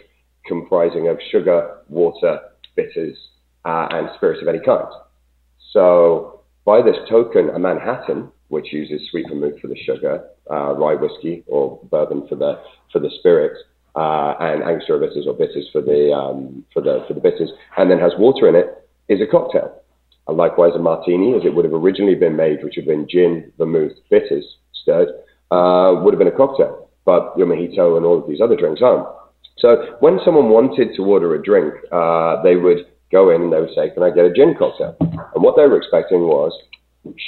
comprising of sugar, water, bitters, and spirits of any kind. So by this token, a Manhattan, which uses sweet vermouth for the sugar, rye whiskey or bourbon for the spirits, and Angostura bitters or bitters for the bitters, and then has water in it, is a cocktail. And likewise, a martini, as it would have originally been made, which would have been gin, vermouth, bitters stirred, would have been a cocktail. But your mojito and all of these other drinks aren't. So when someone wanted to order a drink, they would go in and they would say, "Can I get a gin cocktail?" And what they were expecting was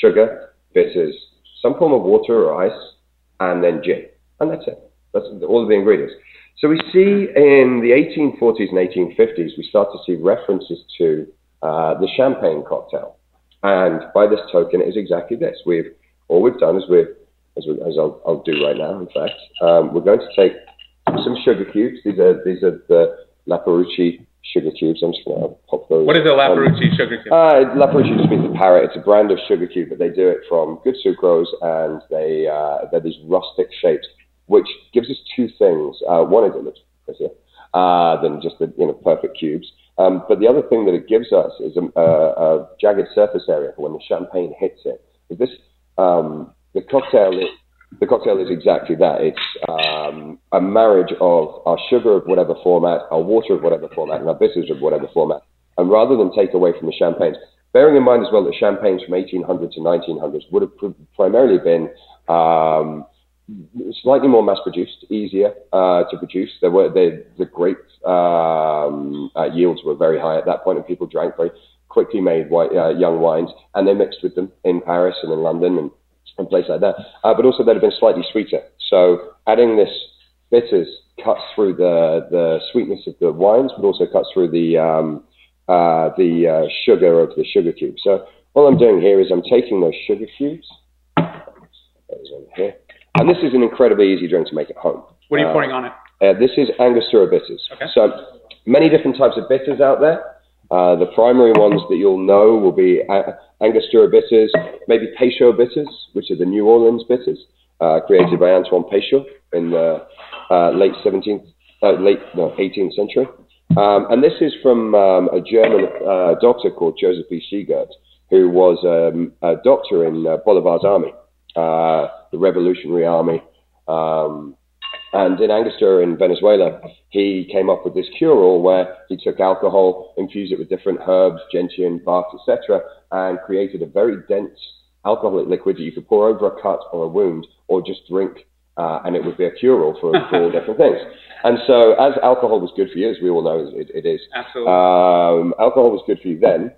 sugar, bitters, some form of water or ice, and then gin. And that's it. That's all of the ingredients. So we see in the 1840s and 1850s, we start to see references to the champagne cocktail. And by this token, it is exactly this. All we've done is as I'll do right now, in fact, we're going to take some sugar cubes. These are the Laperucci sugar cubes. I'm just going to pop those. What is a Laperucci sugar cube? Laperucci just means the parrot. It's a brand of sugar cube, but they do it from good sucrose, and they're these rustic shapes, which gives us two things. One is it looks prettier than just the perfect cubes. But the other thing that it gives us is a jagged surface area for when the champagne hits it. This the cocktail is exactly that. It's a marriage of our sugar of whatever format, our water of whatever format, and our bitters of whatever format. And rather than take away from the champagnes, bearing in mind as well that champagnes from 1800 to 1900s would have primarily been slightly more mass-produced, easier to produce. The grape yields were very high at that point, and people drank very quickly made young wines, and they mixed with them in Paris and in London and places like that. But also they'd have been slightly sweeter. So adding this bitters cuts through the sweetness of the wines, but also cuts through the sugar of the sugar cube. So all I'm doing here is I'm taking those sugar cubes. There's one here. And this is an incredibly easy drink to make at home. What are you pouring on it? This is Angostura bitters. Okay. So many different types of bitters out there. The primary ones that you'll know will be Angostura bitters, maybe Peychaud bitters, which are the New Orleans bitters, created by Antoine Peychaud in the late 18th century. And this is from a German doctor called Joseph B. Siegert, who was a doctor in Bolivar's army, the Revolutionary Army. And in Angostura in Venezuela, he came up with this cure-all where he took alcohol, infused it with different herbs, gentian, bark, etc., and created a very dense alcoholic liquid that you could pour over a cut or a wound or just drink, and it would be a cure-all for all different things. And so as alcohol was good for you, as we all know it is. Absolutely. Alcohol was good for you then,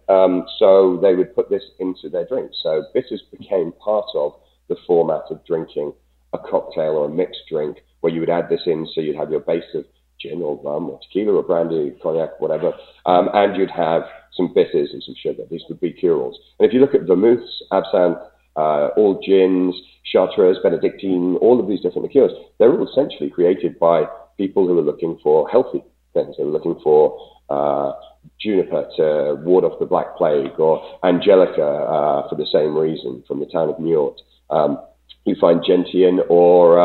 so they would put this into their drinks. So bitters became part of the format of drinking a cocktail or a mixed drink, where you would add this in, so you'd have your base of gin or rum or tequila or brandy, cognac, whatever, and you'd have some bitters and some sugar. These would be cure-alls. And if you look at vermouths, absinthe, all gins, chartreuse, benedictine, all of these different liqueurs, they're all essentially created by people who are looking for healthy things. They're looking for juniper to ward off the Black Plague, or angelica for the same reason, from the town of Niort. You find gentian or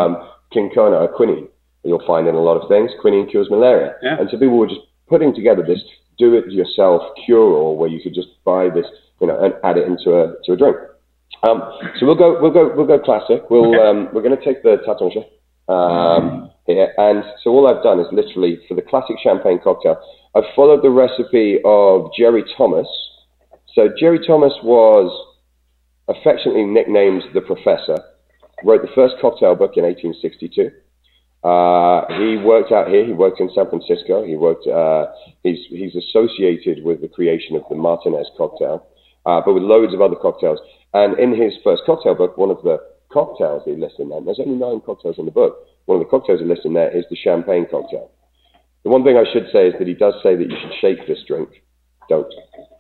quinquina or quinine. You'll find in a lot of things. Quinine cures malaria. Yeah. And so people were just putting together this do-it-yourself cure-all where you could just buy this, and add it into a drink. So we'll go classic. We're going to take the ToutSuite here, and so all I've done is literally for the classic champagne cocktail, I've followed the recipe of Jerry Thomas. So Jerry Thomas was affectionately nicknamed the Professor. Wrote the first cocktail book in 1862. He worked out here. He worked in San Francisco. He worked. He's associated with the creation of the Martinez cocktail, but with loads of other cocktails. And in his first cocktail book, one of the cocktails he lists in there, and there's only 9 cocktails in the book. One of the cocktails he lists in there is the champagne cocktail. The one thing I should say is that he does say that you should shake this drink. Don't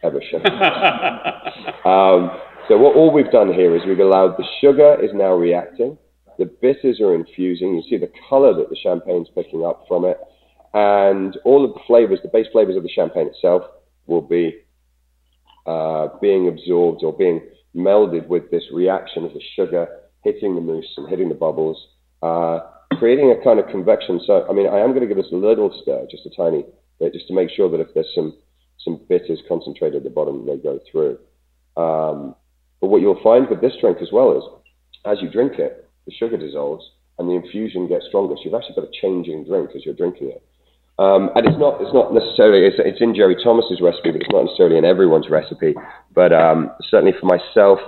ever shake it. So all we've done here is we've allowed the sugar is now reacting, the bitters are infusing, you see the color that the champagne's picking up from it, and all of the flavors, the base flavors of the champagne itself, will be being absorbed or being melded with this reaction of the sugar hitting the mousse and hitting the bubbles, creating a kind of convection. So, I mean, I am going to give this a little stir, just a tiny bit, just to make sure that if there's some bitters concentrated at the bottom, they go through. But what you'll find with this drink as well is, as you drink it, the sugar dissolves and the infusion gets stronger. So you've actually got a changing drink as you're drinking it. And it's not necessarily, it's in Jerry Thomas's recipe, but it's not necessarily in everyone's recipe. But certainly for myself,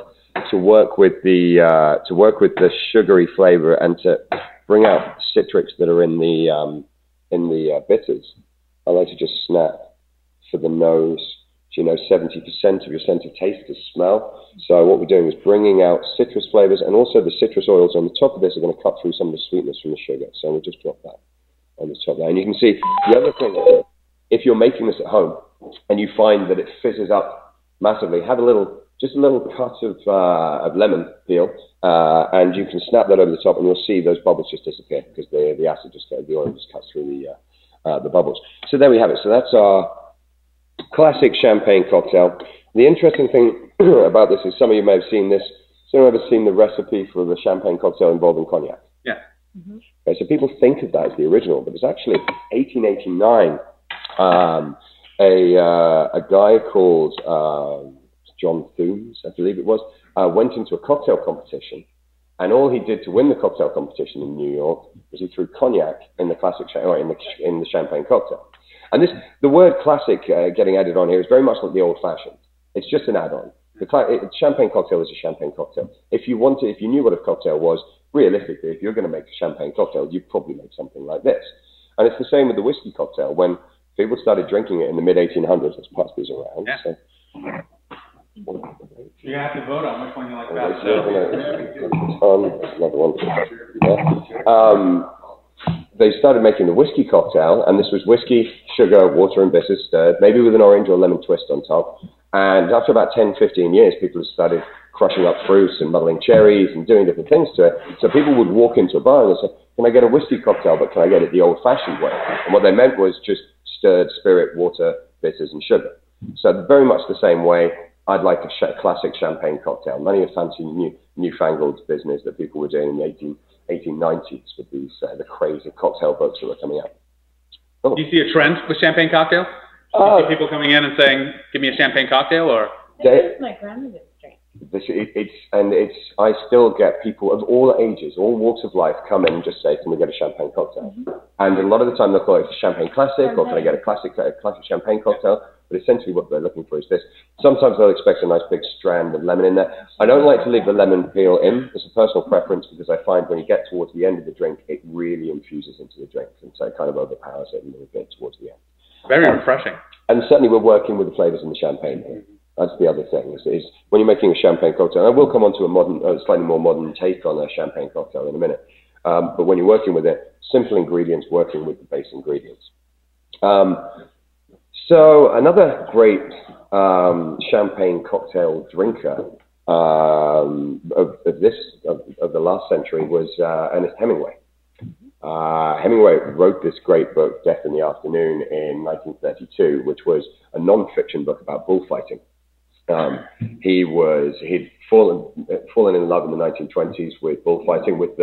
to work with the sugary flavor and to bring out citrics that are in the bitters, I like to just snap for the nose. 70% of your sense of taste is smell. So what we're doing is bringing out citrus flavors, and also the citrus oils on the top of this are going to cut through some of the sweetness from the sugar. So we'll just drop that on the top there. And you can see the other thing is, if you're making this at home and you find that it fizzes up massively, have just a little cut of lemon peel, and you can snap that over the top, and you'll see those bubbles just disappear because the acid the oil just cuts through the bubbles. So there we have it. So that's our classic champagne cocktail. The interesting thing about this is some of you may have seen this. Has anyone ever seen the recipe for the champagne cocktail involving cognac? Yeah. Mm-hmm. Okay, so people think of that as the original, but it's actually 1889. A guy called John Thunes, I believe it was, went into a cocktail competition, and all he did to win the cocktail competition in New York was he threw cognac in the classic in the champagne cocktail. And the word classic getting added on here is very much like the old-fashioned. It's just an add-on. The champagne cocktail is a champagne cocktail. If you knew what a cocktail was, realistically, if you're going to make a champagne cocktail, you'd probably make something like this. And it's the same with the whiskey cocktail. When people started drinking it in the mid-1800s, let's pass these around. Yeah. So, you have to vote on which one you like best. Another one. Yeah. They started making the whiskey cocktail, and this was whiskey, sugar, water, and bitters stirred, maybe with an orange or lemon twist on top. And after about 10, 15 years, people have started crushing up fruits and muddling cherries and doing different things to it. So people would walk into a bar and they'd say, can I get a whiskey cocktail, but can I get it the old-fashioned way? And what they meant was just stirred spirit, water, bitters, and sugar. So very much the same way I'd like a classic champagne cocktail. None of your fancy newfangled business that people were doing in the 1890s with these the crazy cocktail books that were coming out. Oh. Do you see a trend with champagne cocktails? Do you see people coming in and saying, give me a champagne cocktail? Or This is my grandmother's drink. I still get people of all ages, all walks of life come in and just say, can we get a champagne cocktail? Mm-hmm. And a lot of the time they'll call it a champagne classic, or can I get a classic champagne cocktail? But essentially what they're looking for is this. Sometimes they'll expect a nice big strand of lemon in there. I don't like to leave the lemon peel in. It's a personal preference because I find when you get towards the end of the drink, it really infuses into the drink. And so it kind of overpowers it a little bit towards the end. Very refreshing. And certainly we're working with the flavors in the champagne here. That's the other thing, is when you're making a champagne cocktail, and I will come on to a slightly more modern take on a champagne cocktail in a minute, but when you're working with it, simple ingredients working with the base ingredients. So another great champagne cocktail drinker of the last century was Ernest Hemingway. Hemingway wrote this great book, Death in the Afternoon, in 1932, which was a non-fiction book about bullfighting. He'd fallen in love in the 1920s with bullfighting, with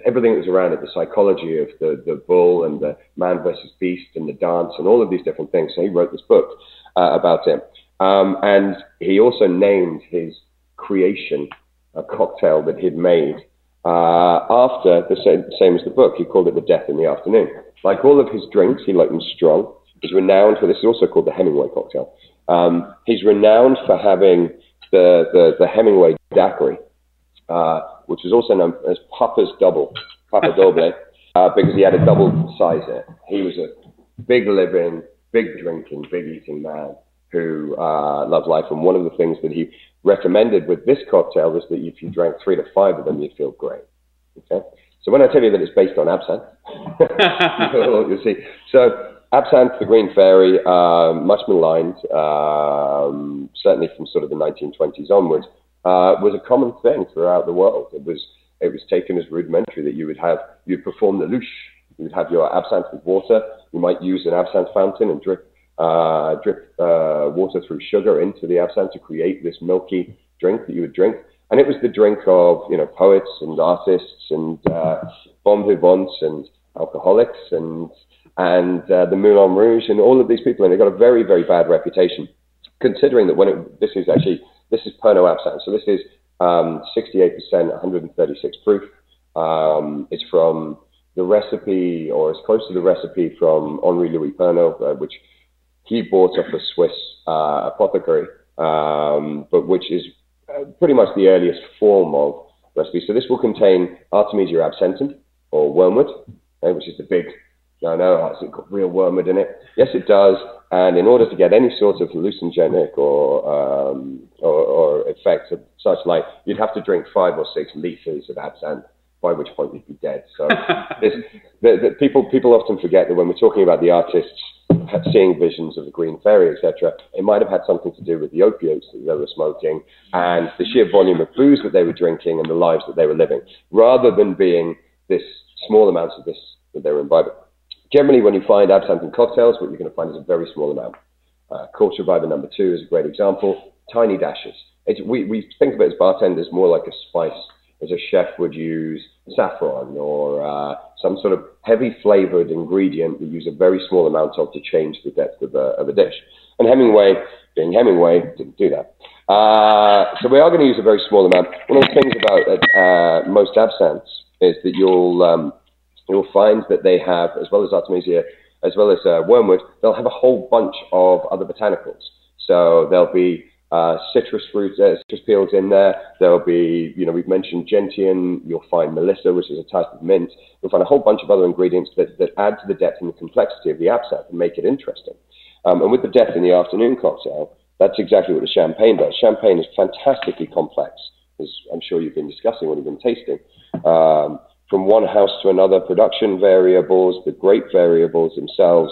everything that was around it, the psychology of the bull and the man versus beast and the dance and all of these different things. So he wrote this book about it. And he also named his creation a cocktail that he'd made after the same as the book. He called it the Death in the Afternoon. Like all of his drinks, he liked them strong. He's renowned for this. Is also called the Hemingway cocktail. He's renowned for having the Hemingway daiquiri, which is also known as Papa's Double, Papa Doble, because he had a double size in it. He was a big living, big drinking, big eating man who loved life. And one of the things that he recommended with this cocktail was that if you drank 3 to 5 of them, you'd feel great. Okay? So when I tell you that it's based on absinthe, you'll see. So absinthe, the Green Fairy, much maligned, certainly from sort of the 1920s onwards, was a common thing throughout the world. It was taken as rudimentary that you'd perform the louche, you would have your absinthe with water, you might use an absinthe fountain and drip water through sugar into the absinthe to create this milky drink that you would drink. And it was the drink of, poets and artists and bon vivants and alcoholics and the Moulin Rouge and all of these people. And they got a very, very bad reputation, considering that this is Pernod absinthe. So this is 68%, 136 proof. It's from the recipe, or it's close to the recipe from Henri Louis Pernod, which he bought off a Swiss apothecary, but which is pretty much the earliest form of recipe. So this will contain Artemisia absinthe, or wormwood, okay, which is the big, has it got real wormwood in it? Yes, it does. And in order to get any sort of hallucinogenic or effect of such like, you'd have to drink 5 or 6 litres of absinthe, by which point you'd be dead. So people often forget that when we're talking about the artists seeing visions of the green fairy, etc., it might have had something to do with the opiates that they were smoking and the sheer volume of booze that they were drinking and the lives that they were living, rather than being this small amounts of this that they were imbibing. Generally, when you find absinthe in cocktails, what you're going to find is a very small amount. Corpse Reviver number 2 is a great example. Tiny dashes. We think of it as bartenders more like a spice, as a chef would use saffron or some sort of heavy flavored ingredient we use a very small amount of to change the depth of a dish. And Hemingway, being Hemingway, didn't do that. So we are going to use a very small amount. One of the things about most absinthes is that you'll find that they have, as well as Artemisia, as well as wormwood, they'll have a whole bunch of other botanicals. So there'll be citrus fruit, citrus peels in there. There'll be, we've mentioned gentian. You'll find melissa, which is a type of mint. You'll find a whole bunch of other ingredients that add to the depth and the complexity of the absinthe and make it interesting. And with the depth in the afternoon cocktail, that's exactly what the champagne does. Champagne is fantastically complex, as I'm sure you've been discussing when you've been tasting. From one house to another, production variables, the grape variables themselves,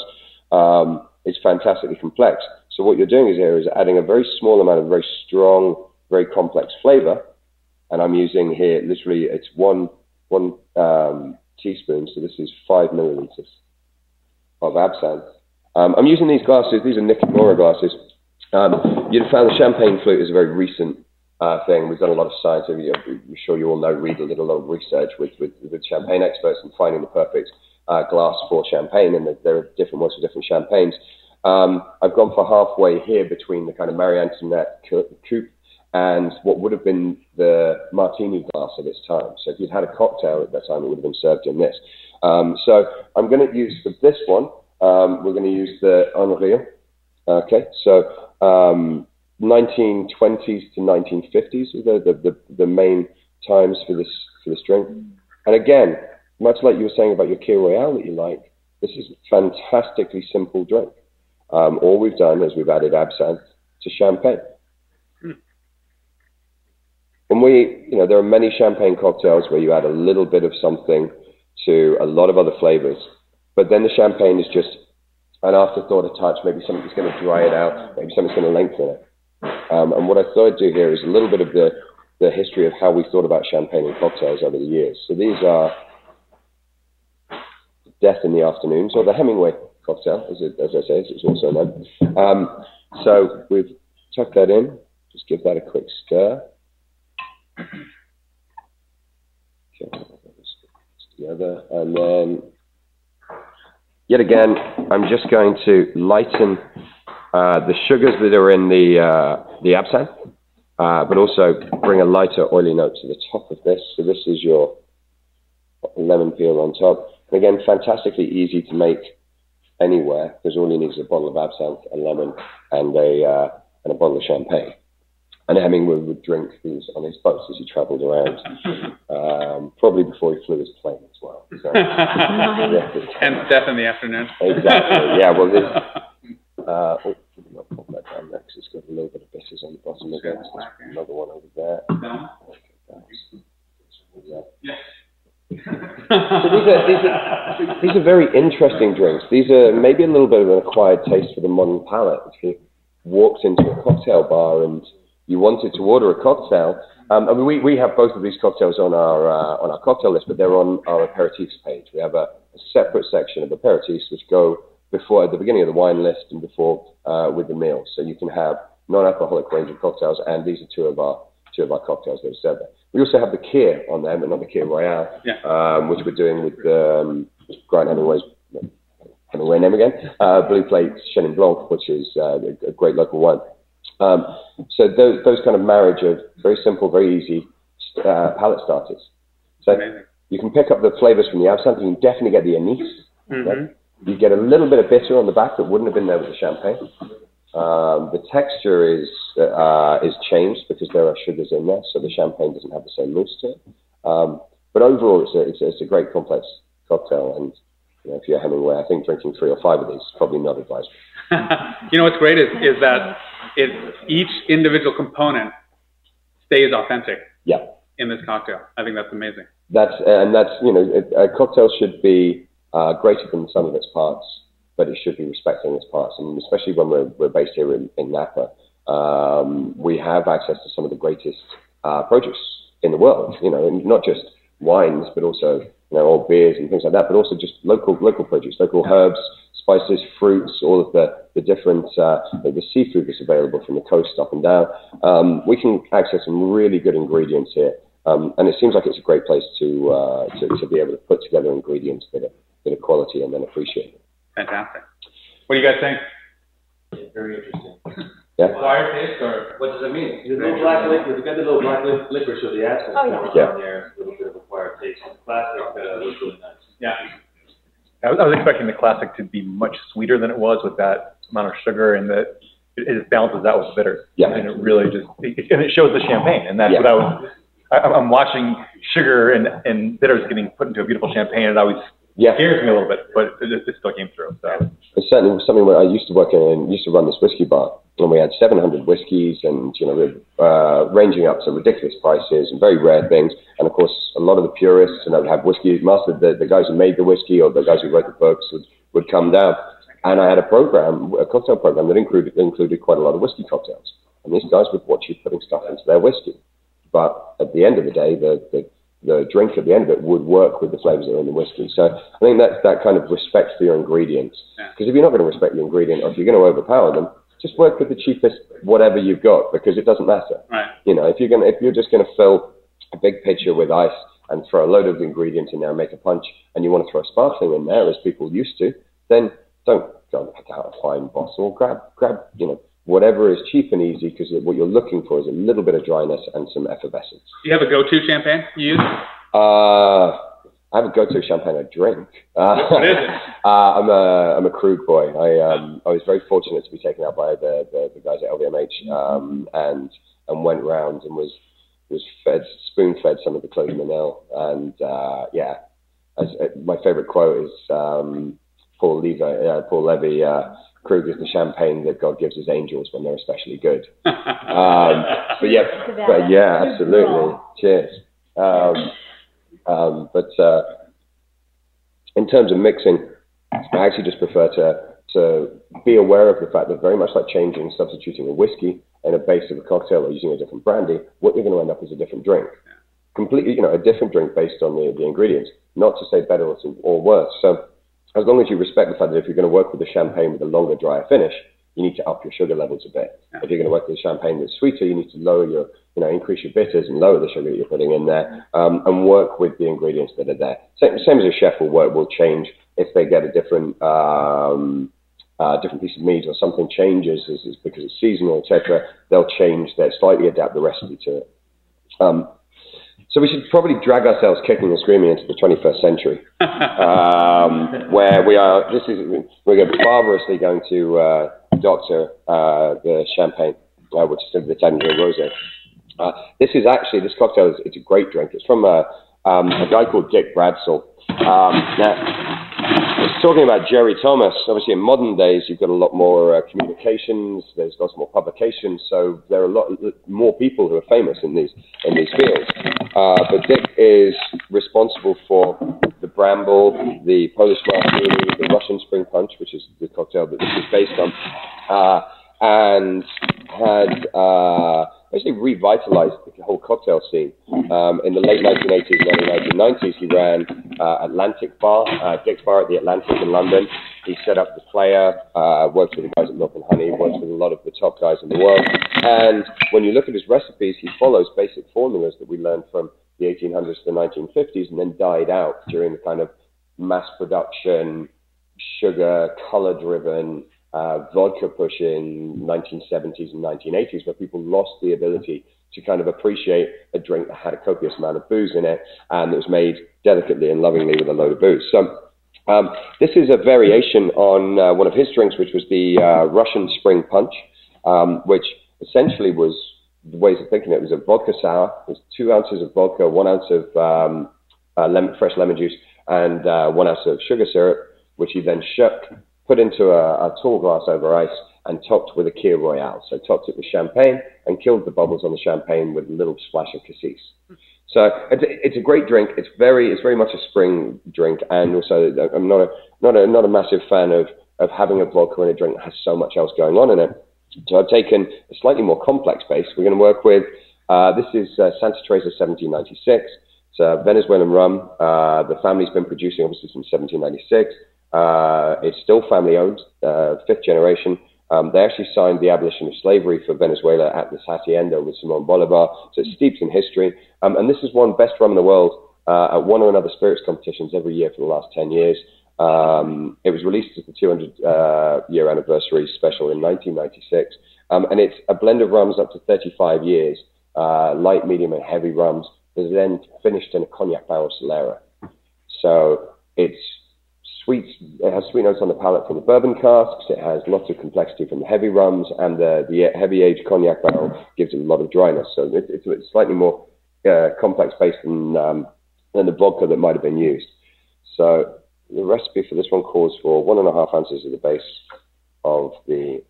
it's fantastically complex. So what you're doing is adding a very small amount of very strong, very complex flavor. And I'm using here, literally, it's one teaspoon. So this is 5 milliliters of absinthe. I'm using these glasses. These are Nick-Mora glasses. You'd have found the champagne flute is a very recent thing. We've done a lot of science. I'm sure you all know, Reed did a lot of research with champagne experts and finding the perfect glass for champagne, and there are different ones for different champagnes. I've gone for halfway here between the kind of Marie Antoinette coupe and what would have been the martini glass of its time. So if you'd had a cocktail at that time, it would have been served in this. So I'm going to use, for this one, we're going to use the Unreal. Okay, so 1920s to 1950s are the main times for this drink. And again, much like you were saying about your Kir Royale that you like, this is a fantastically simple drink. All we've done is we've added absinthe to champagne. When there are many champagne cocktails where you add a little bit of something to a lot of other flavors, but then the champagne is just an afterthought, a touch, maybe something's going to dry it out, maybe something's going to lengthen it. And what I thought I'd do here is a little bit of the history of how we thought about champagne and cocktails over the years. So these are Death in the Afternoons, or the Hemingway cocktail, as I say, it's also known. So we've tucked that in, just give that a quick stir. Okay, together, and then yet again, I'm just going to lighten the sugars that are in the absinthe, but also bring a lighter oily note to the top of this. So this is your lemon peel on top. And again, fantastically easy to make anywhere, because all you need is a bottle of absinthe, a lemon, and a bottle of champagne. And Hemingway would drink these on his boats as he travelled around, probably before he flew his plane as well. So, and Death in the Afternoon. Exactly. Yeah. Well, this. I'll pop that down there because it's got a little bit of bitters on the bottom of it. There's another one over there. So these are very interesting drinks. These are maybe a little bit of an acquired taste for the modern palate. If you walked into a cocktail bar and you wanted to order a cocktail, I mean, we have both of these cocktails on our cocktail list, but they're on our aperitifs page. We have a separate section of aperitifs which go before at the beginning of the wine list and before with the meal. So you can have non-alcoholic range of cocktails, and these are two of our cocktails that are served there. We also have the Kir on there, but not the Kir Royale, which we're doing with Grant Hemingway name again, Blue Plate Chenin Blanc, which is a great local wine. So those kind of marriage of very simple, very easy palate starters. So You can pick up the flavors from the absinthe. You can definitely get the anise. Right? You get a little bit of bitter on the back that wouldn't have been there with the champagne. The texture is changed because there are sugars in there, so the champagne doesn't have the same mousse to it. But overall, it's a great complex cocktail, and if you're Hemingway, I think drinking 3 or 5 of these is probably not advisable. What's great is that each individual component stays authentic. Yeah. In this cocktail, I think that's amazing. A cocktail should be greater than the sum of its parts, but it should be respecting its parts, and especially when we're based here in Napa, we have access to some of the greatest produce in the world. And not just wines, but also all beers and things like that, but also just local produce, local herbs, spices, fruits, all of the different the seafood that's available from the coast up and down. We can access some really good ingredients here, and it seems like it's a great place to be able to put together ingredients that are quality and then appreciated. Fantastic. What do you guys think? Very interesting. Yeah. Acquired taste, or what does it mean? The little black liquid. You got the little black licorice of the absinthe down there. A little bit of acquired taste. The classic looks really nice. Yeah. I was expecting the classic to be much sweeter than it was with that amount of sugar, and that it balances out with bitter. Yeah. And it really and it shows the champagne, and that's what I'm watching sugar and bitters getting put into a beautiful champagne, and it always scares me a little bit, but it still came through. So. It's certainly something where I used to work in and used to run this whiskey bar, and we had 700 whiskeys, and ranging up to ridiculous prices and very rare things. And of course, a lot of the purists, would have whiskey master, the guys who made the whiskey or the guys who wrote the books would come down. And I had a cocktail program that included quite a lot of whiskey cocktails. And these guys would watch you putting stuff into their whiskey. But at the end of the day, the drink at the end of it would work with the flavors that are in the whiskey. So I think that's that kind of respect for your ingredients. Because if you're not going to respect the ingredient, or if you're going to overpower them, just work with the cheapest whatever you've got, because it doesn't matter. Right. If you're just going to fill a big pitcher with ice and throw a load of ingredients in there and make a punch, and you want to throw sparkling in there as people used to, then don't go and pick out a fine bottle. Grab whatever is cheap and easy, because what you're looking for is a little bit of dryness and some effervescence. Do you have a go-to champagne you use? I have a go-to champagne I drink. What is it? I'm a Krug boy. I was very fortunate to be taken out by the guys at LVMH, and went round and was spoon-fed some of the Claude Manel. And my favorite quote is Paul Levy. Krug is the champagne that God gives his angels when they're especially good. But absolutely. Cheers. But in terms of mixing, I actually just prefer to be aware of the fact that, very much like substituting a whiskey in a base of a cocktail or using a different brandy, what you're going to end up is a different drink. Completely, a different drink based on the ingredients. Not to say better or worse. So as long as you respect the fact that if you're going to work with a champagne with a longer, drier finish, you need to up your sugar levels a bit. Yeah. If you're going to work with a champagne that's sweeter, you need to lower increase your bitters and lower the sugar that you're putting in there, and work with the ingredients that are there. Same as a chef will change if they get a different piece of meat or something changes because it's seasonal, etc. They'll slightly adapt the recipe to it. So we should probably drag ourselves kicking and screaming into the 21st century, where we're barbarously going to doctor the champagne, which is the ToutSuite Rosé. This cocktail it's a great drink. It's from a guy called Dick Bradsell. Now, it's talking about Jerry Thomas. Obviously, in modern days, you've got a lot more communications. There's lots more publications, so there are a lot more people who are famous in these fields. But Dick is responsible for the Bramble, the Polish Martini, the Russian Spring Punch, which is the cocktail that this is based on, and had basically revitalized the whole cocktail scene. In the late 1980s and early 1990s, he ran Atlantic Bar, Dick's Bar at the Atlantic in London. He set up the Player, worked with the guys at Milk and Honey, worked with a lot of the top guys in the world. And when you look at his recipes, he follows basic formulas that we learned from the 1800s to the 1950s, and then died out during the kind of mass production, sugar, color-driven, vodka push in 1970s and 1980s, where people lost the ability to kind of appreciate a drink that had a copious amount of booze in it and that was made delicately and lovingly with a load of booze. So this is a variation on one of his drinks, which was the Russian Spring Punch, which essentially was, the ways of thinking it was a vodka sour. It was 2 ounces of vodka, 1 ounce of fresh lemon juice, and 1 ounce of sugar syrup, which he then shook, put into a tall glass over ice, and topped with a Kir Royale. So topped it with champagne and killed the bubbles on the champagne with a little splash of cassis. So it's a great drink. It's very much a spring drink, and also I'm not a massive fan of having a vodka in a drink that has so much else going on in it. So I've taken a slightly more complex base. We're going to work with this is Santa Teresa 1796. It's a Venezuelan rum. The family's been producing obviously since 1796. It's still family owned, 5th generation. They actually signed the abolition of slavery for Venezuela at the Hacienda with Simon Bolivar, so it's steeped in history. And this has won best rum in the world at one or another spirits competitions every year for the last 10 years. It was released as the 200-year anniversary special in 1996. And it's a blend of rums up to 35 years, light, medium, and heavy rums, that is then finished in a cognac barrel Solera. So it's sweet. It has sweet notes on the palate from the bourbon casks. It has lots of complexity from the heavy rums, and the heavy aged cognac barrel gives it a lot of dryness. So it's slightly more complex based than the vodka that might have been used. So the recipe for this one calls for 1.5 ounces of the base of the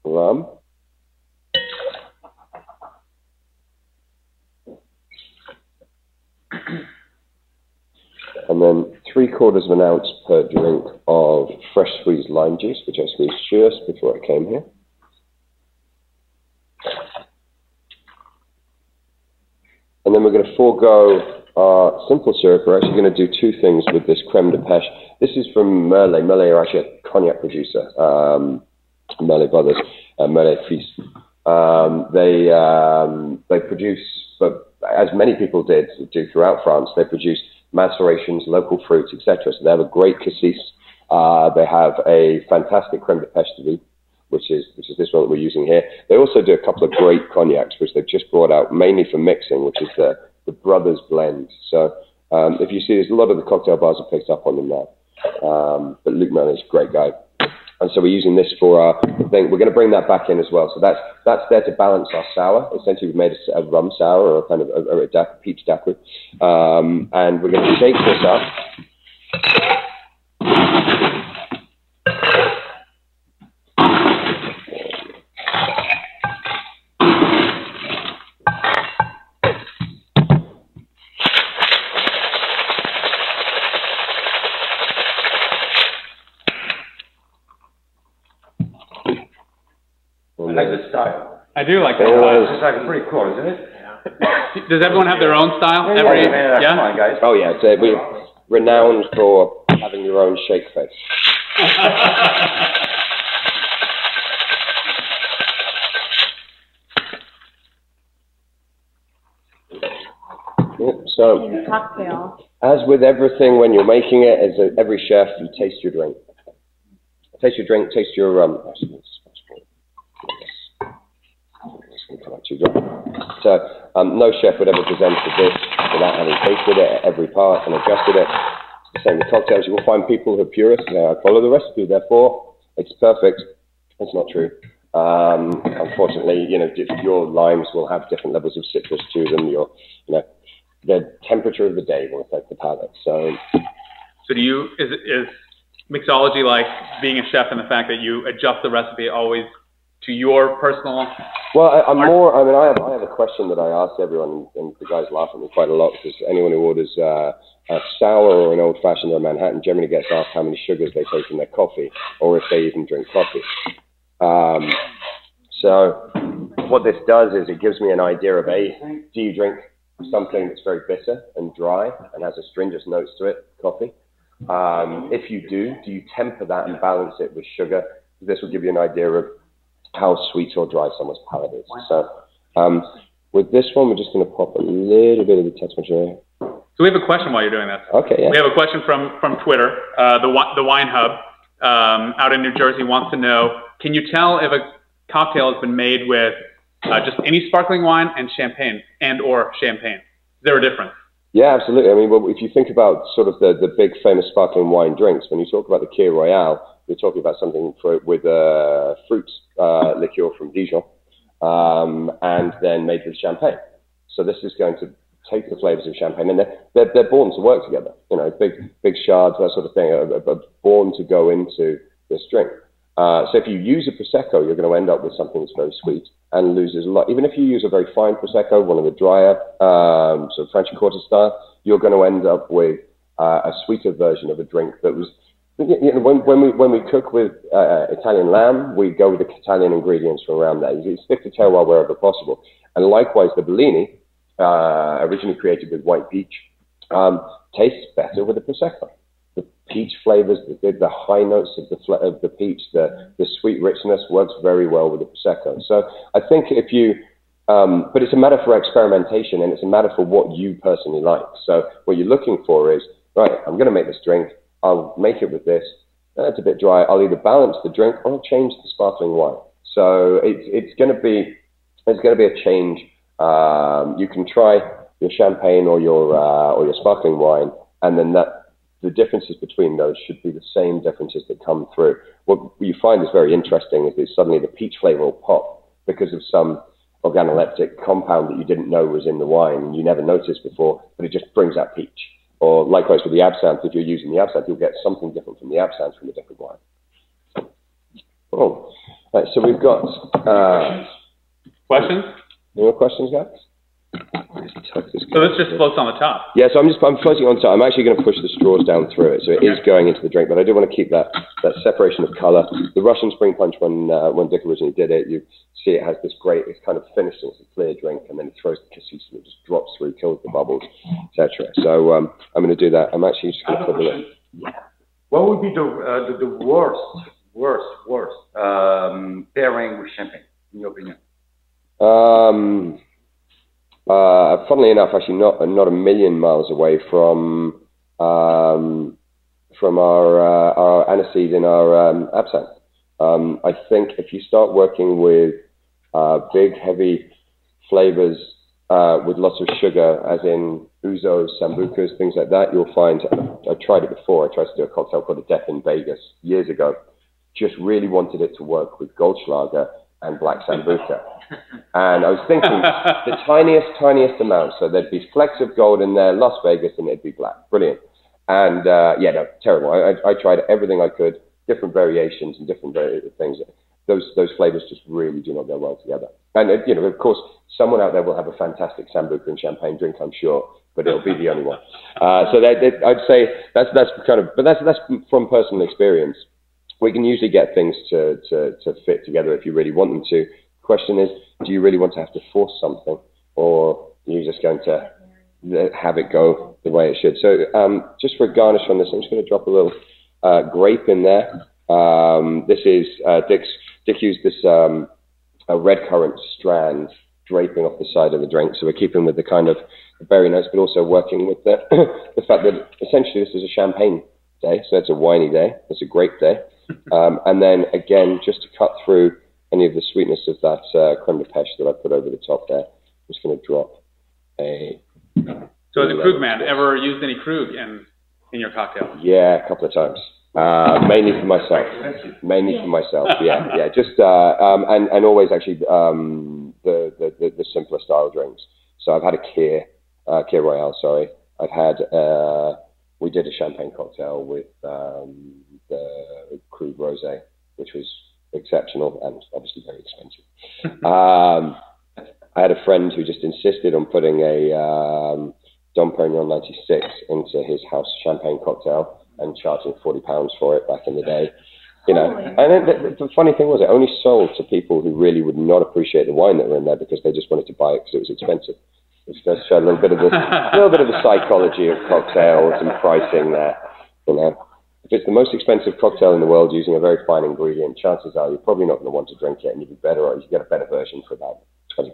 rum. And then 3/4 of an ounce per drink of fresh squeezed lime juice, which I squeezed just before I came here. And then we're going to forego our simple syrup. We're actually going to do 2 things with this creme de pêche. This is from Merlet. Merlet are actually a cognac producer. Merlet brothers, Merlet fils. They produce, but as many people do throughout France, they produce macerations, local fruits, etc. So they have a great cassis. They have a fantastic creme de pêche de vie, which is this one that we're using here. They also do a couple of great cognacs, which they've just brought out mainly for mixing, which is the Brothers Blend. So if you see, there's a lot of the cocktail bars have picked up on them now. But Luc Merlin is a great guy. And so we're using this for our thing. We're going to bring that back in as well. So that's there to balance our sour. Essentially, we've made a rum sour or a kind of a peach daiquiri. And we're going to shake this up. I like the style. I do like that style. It's like pretty cool, isn't it? Yeah. Does everyone have their own style? Yeah? Come on, guys. Oh yeah, so we're renowned for having your own shake face. Yep, so Cocktail. as with everything when you're making it, as every chef, you taste your drink. Taste your drink, taste your So no chef would ever present a dish without having tasted it at every part and adjusted it. It's the same with cocktails. You will find people who are purists. Follow the recipe, therefore it's perfect. It's not true. Unfortunately, your limes will have different levels of citrus to them. The temperature of the day will affect the palate. So is mixology like being a chef in the fact that you adjust the recipe always to your personal? Well, I have a question that I ask everyone, and the guys laugh at me quite a lot because anyone who orders a sour or an old-fashioned or a Manhattan generally gets asked how many sugars they take in their coffee, or if they even drink coffee. So what this does is it gives me an idea of do you drink something that's very bitter and dry and has astringent notes to it, coffee? If you do you temper that and balance it with sugar? This will give you an idea of how sweet or dry someone's palate is. So with this one, we're just going to pop a little bit of the Tex-Meyer. So we have a question while you're doing this. Okay, yeah. We have a question from Twitter. The Wine Hub out in New Jersey wants to know, can you tell if a cocktail has been made with just any sparkling wine and champagne or champagne. Is there a difference? Yeah, absolutely. I mean, well, if you think about sort of the big famous sparkling wine drinks, when you talk about the Kir Royale, you're talking about something with fruit liqueur from Dijon, and then made with champagne. So this is going to take the flavors of champagne, and they're born to work together. You know, big shards, that sort of thing, are born to go into this drink. So if you use a Prosecco, you're going to end up with something that's very sweet and loses a lot. Even if you use a very fine Prosecco, one of the drier, sort of Franciacorta style, you're going to end up with a sweeter version of a drink that was, you know, when we cook with Italian lamb, we go with the Italian ingredients from around there. You stick to terroir wherever possible. And likewise, the Bellini, originally created with white peach, tastes better with a Prosecco. The peach flavors, the high notes of the peach, the sweet richness works very well with the Prosecco. So I think if you, but it's a matter for experimentation, and it's a matter for what you personally like. So what you're looking for is, right, I'm going to make this drink. I'll make it with this. It's a bit dry. I'll either balance the drink or I'll change the sparkling wine. So it's going to be a change. You can try your champagne or your sparkling wine, and then the differences between those should be the same differences that come through. What you find is very interesting is that suddenly the peach flavor will pop because of some organoleptic compound that you didn't know was in the wine, you never noticed before, but it just brings out peach. Or likewise with the absinthe, if you're using the absinthe, you'll get something different from the absinthe from a different wine. Oh, right, so we've got questions. Any more questions, guys? So this just floats on the top. Yeah, so I'm floating on top. I'm actually going to push the straws down through it, so it is going into the drink. But I do want to keep that separation of color. The Russian Spring Punch, when Dick originally did it, you see it has this great, it's kind of finished, it's a clear drink, and then it throws the cassis and it just drops through, kills the bubbles, etc. So I'm going to do that. I'm actually just going to put it. What would be the worst pairing with champagne, in your opinion? Funnily enough, actually not a million miles away from our aniseed in our absinthe. I think if you start working with big, heavy flavors with lots of sugar, as in ouzos, sambucas, things like that, you'll find, I tried it before, I tried to do a cocktail called a Death in Vegas years ago, just really wanted it to work with Goldschlager and Black Sambuca. And I was thinking the tiniest amount, so there'd be flecks of gold in there, Las Vegas, and it'd be black. Brilliant. And yeah, no, terrible. I tried everything I could, different variations and different things. Those flavors just really do not go well together. And you know, of course, someone out there will have a fantastic Sambuca and champagne drink, I'm sure, but it'll be the only one. So I'd say that's kind of, but that's from personal experience. We can usually get things to fit together if you really want them to. Question is, do you really want to have to force something, or are you just going to have it go the way it should? So just for a garnish on this, I'm just going to drop a little grape in there. This is Dick used this a red currant strand draping off the side of the drink, so we're keeping with the kind of berry notes, but also working with the fact that essentially this is a champagne day, so it's a winey day, it's a grape day, and then again, just to cut through any of the sweetness of that creme de pêche that I put over the top there, I'm just going to drop a... So as a Krug man, ever used any Krug in your cocktail? Yeah, a couple of times. Mainly for myself. Yeah. Just and always actually the simpler style drinks. So I've had a Kir Royale. Sorry, I've had we did a champagne cocktail with the Krug Rosé, which was exceptional and obviously very expensive. I had a friend who just insisted on putting a Dom Perignon 96 into his house champagne cocktail and charging £40 for it back in the day. You know, and then the funny thing was, it only sold to people who really would not appreciate the wine that were in there because they just wanted to buy it because it was expensive. Which does show a little bit of the psychology of cocktails and pricing there. You know, if it's the most expensive cocktail in the world using a very fine ingredient, chances are you're probably not going to want to drink it, and you'd be better, or you get a better version for about $20.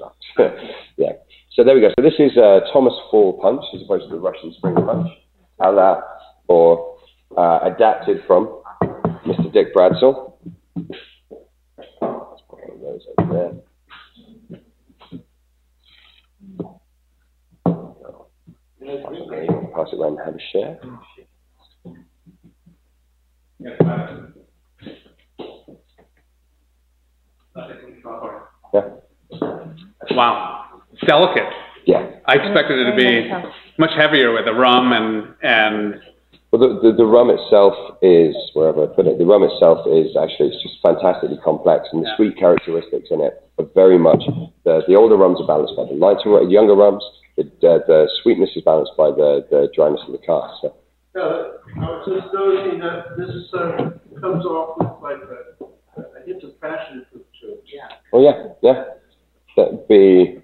Yeah. So there we go. So this is Thomas Fall Punch as opposed to the Russian Spring Punch, or adapted from Mr. Dick Bradsell. Let's put one of those over there. Wow. It's delicate. Yeah. I expected it to be much heavier with the rum and well, the rum itself is, wherever I put it, the rum itself is actually, it's just fantastically complex, and the sweet characteristics in it are very much, the older rums are balanced by the lighter, younger rums, the sweetness is balanced by the dryness of the cask. So. I was just noticing that this is comes off with like a hint of passion fruit to it. Yeah. Oh yeah. That'd be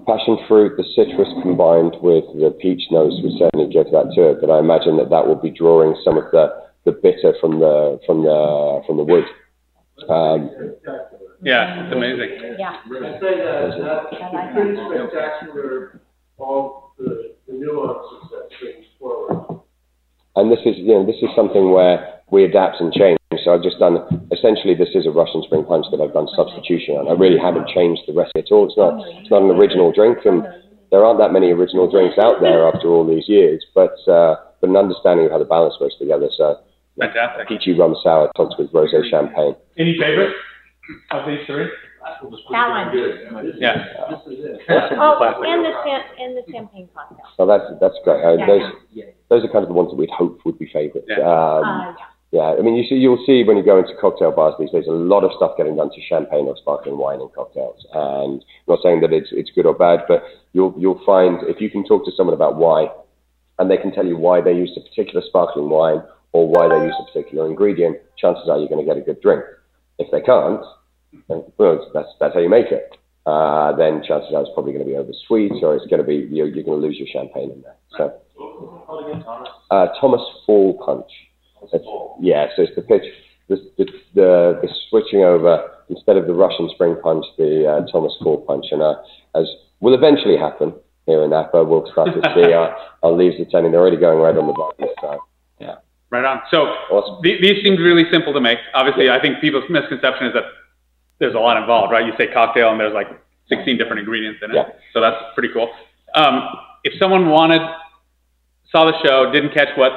passion fruit, the citrus combined with the peach notes would certainly give that to it. But I imagine that will be drawing some of the bitter from the wood. Yeah, it's amazing. Yeah. I'd say that's pretty spectacular. All the nuances that brings forward. And this is something where we adapt and change. So I've just done, essentially this is a Russian spring punch that I've done substitution on. I really haven't changed the recipe at all. It's not an original drink, and there aren't that many original drinks out there after all these years, but an understanding of how the balance works together. So fantastic. Peachy rum sour, ToutSuite rosé champagne. Any favorites of these three? That one. Yeah. Oh, and the champagne cocktail. So that's great. Those are kind of the ones that we'd hope would be favorites. Yeah, I mean, you'll see when you go into cocktail bars these days, a lot of stuff getting done to champagne or sparkling wine in cocktails. And I'm not saying that it's good or bad, but you'll find if you can talk to someone about why, and they can tell you why they used a particular sparkling wine or why they used a particular ingredient, chances are you're going to get a good drink. If they can't, then, well, that's how you make it. Then chances are it's probably going to be over sweet, or it's going to be you're going to lose your champagne in there. So, Thomas Fall Punch. So it's the pitch, the switching over instead of the Russian Spring Punch, the Thomas Fall Punch, and as will eventually happen here in Napa, we'll start to see our leaves attending. They're already going right on the bottom. So yeah, right on. So awesome. These seem really simple to make. Obviously, I think people's misconception is that there's a lot involved, right? You say cocktail and there's like 16 different ingredients in it. Yeah. So that's pretty cool. If someone saw the show, didn't catch what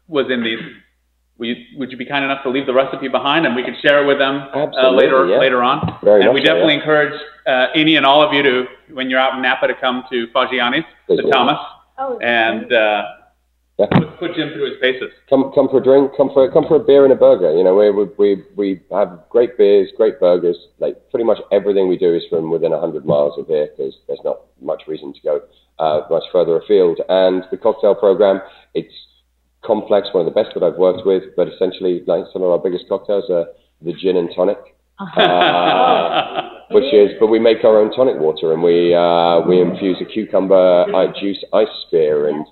was in these, would you be kind enough to leave the recipe behind and we could share it with them later on? And we definitely encourage any and all of you to, when you're out in Napa, to come to Faggiani's, to Thomas, and put Jim through his paces. Come for a drink, come for a beer and a burger. You know, we have great beers, great burgers. Like pretty much everything we do is from within 100 miles of here, because there's not much reason to go much further afield. And the cocktail program, it's complex, one of the best that I've worked with, but essentially, like some of our biggest cocktails are the gin and tonic, but we make our own tonic water, and we infuse a cucumber juice ice sphere, and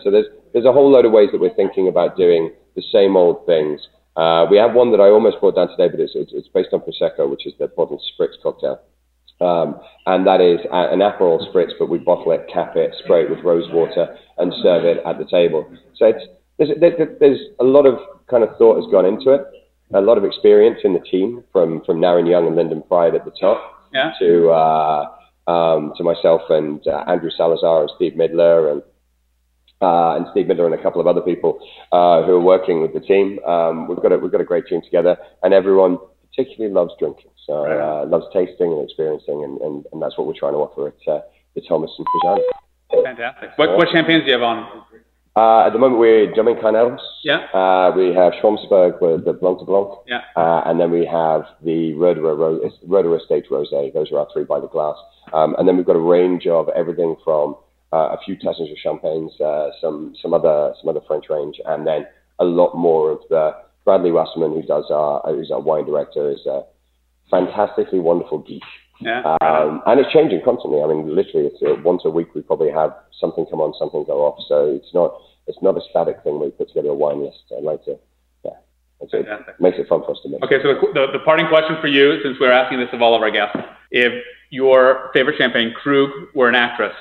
so there's a whole load of ways that we're thinking about doing the same old things. We have one that I almost brought down today, but it's based on Prosecco, which is the bottled spritz cocktail. And that is an Aperol spritz, but we bottle it, cap it, spray it with rose water, and serve it at the table. So there's a lot of kind of thought has gone into it, a lot of experience in the team from Naren Young and Lyndon Pride at the top to myself and Andrew Salazar and Steve Midler and a couple of other people who are working with the team. We've got a great team together, and everyone particularly loves drinking, so loves tasting and experiencing, and that's what we're trying to offer at the Thomas and Faggiani. Fantastic. What champagnes do you have on? At the moment, we're Domaine Carnels. Yeah. We have Schwarzberg with the Blanc de Blanc. Yeah. And then we have the Roederer Estate Rosé. Those are our three by the glass. And then we've got a range of everything from a few Tassinger champagnes, some other French range, and then a lot more of the Bradley Wasserman, who's our wine director, is a fantastically wonderful geek. Yeah. And it's changing constantly. I mean, literally, it's once a week we probably have something come on, something go off. So it's not a static thing where we put together a wine list. I'd like to, it makes it fun for us to make. Okay, so the parting question for you, since we're asking this of all of our guests, if your favorite champagne, Krug, were an actress,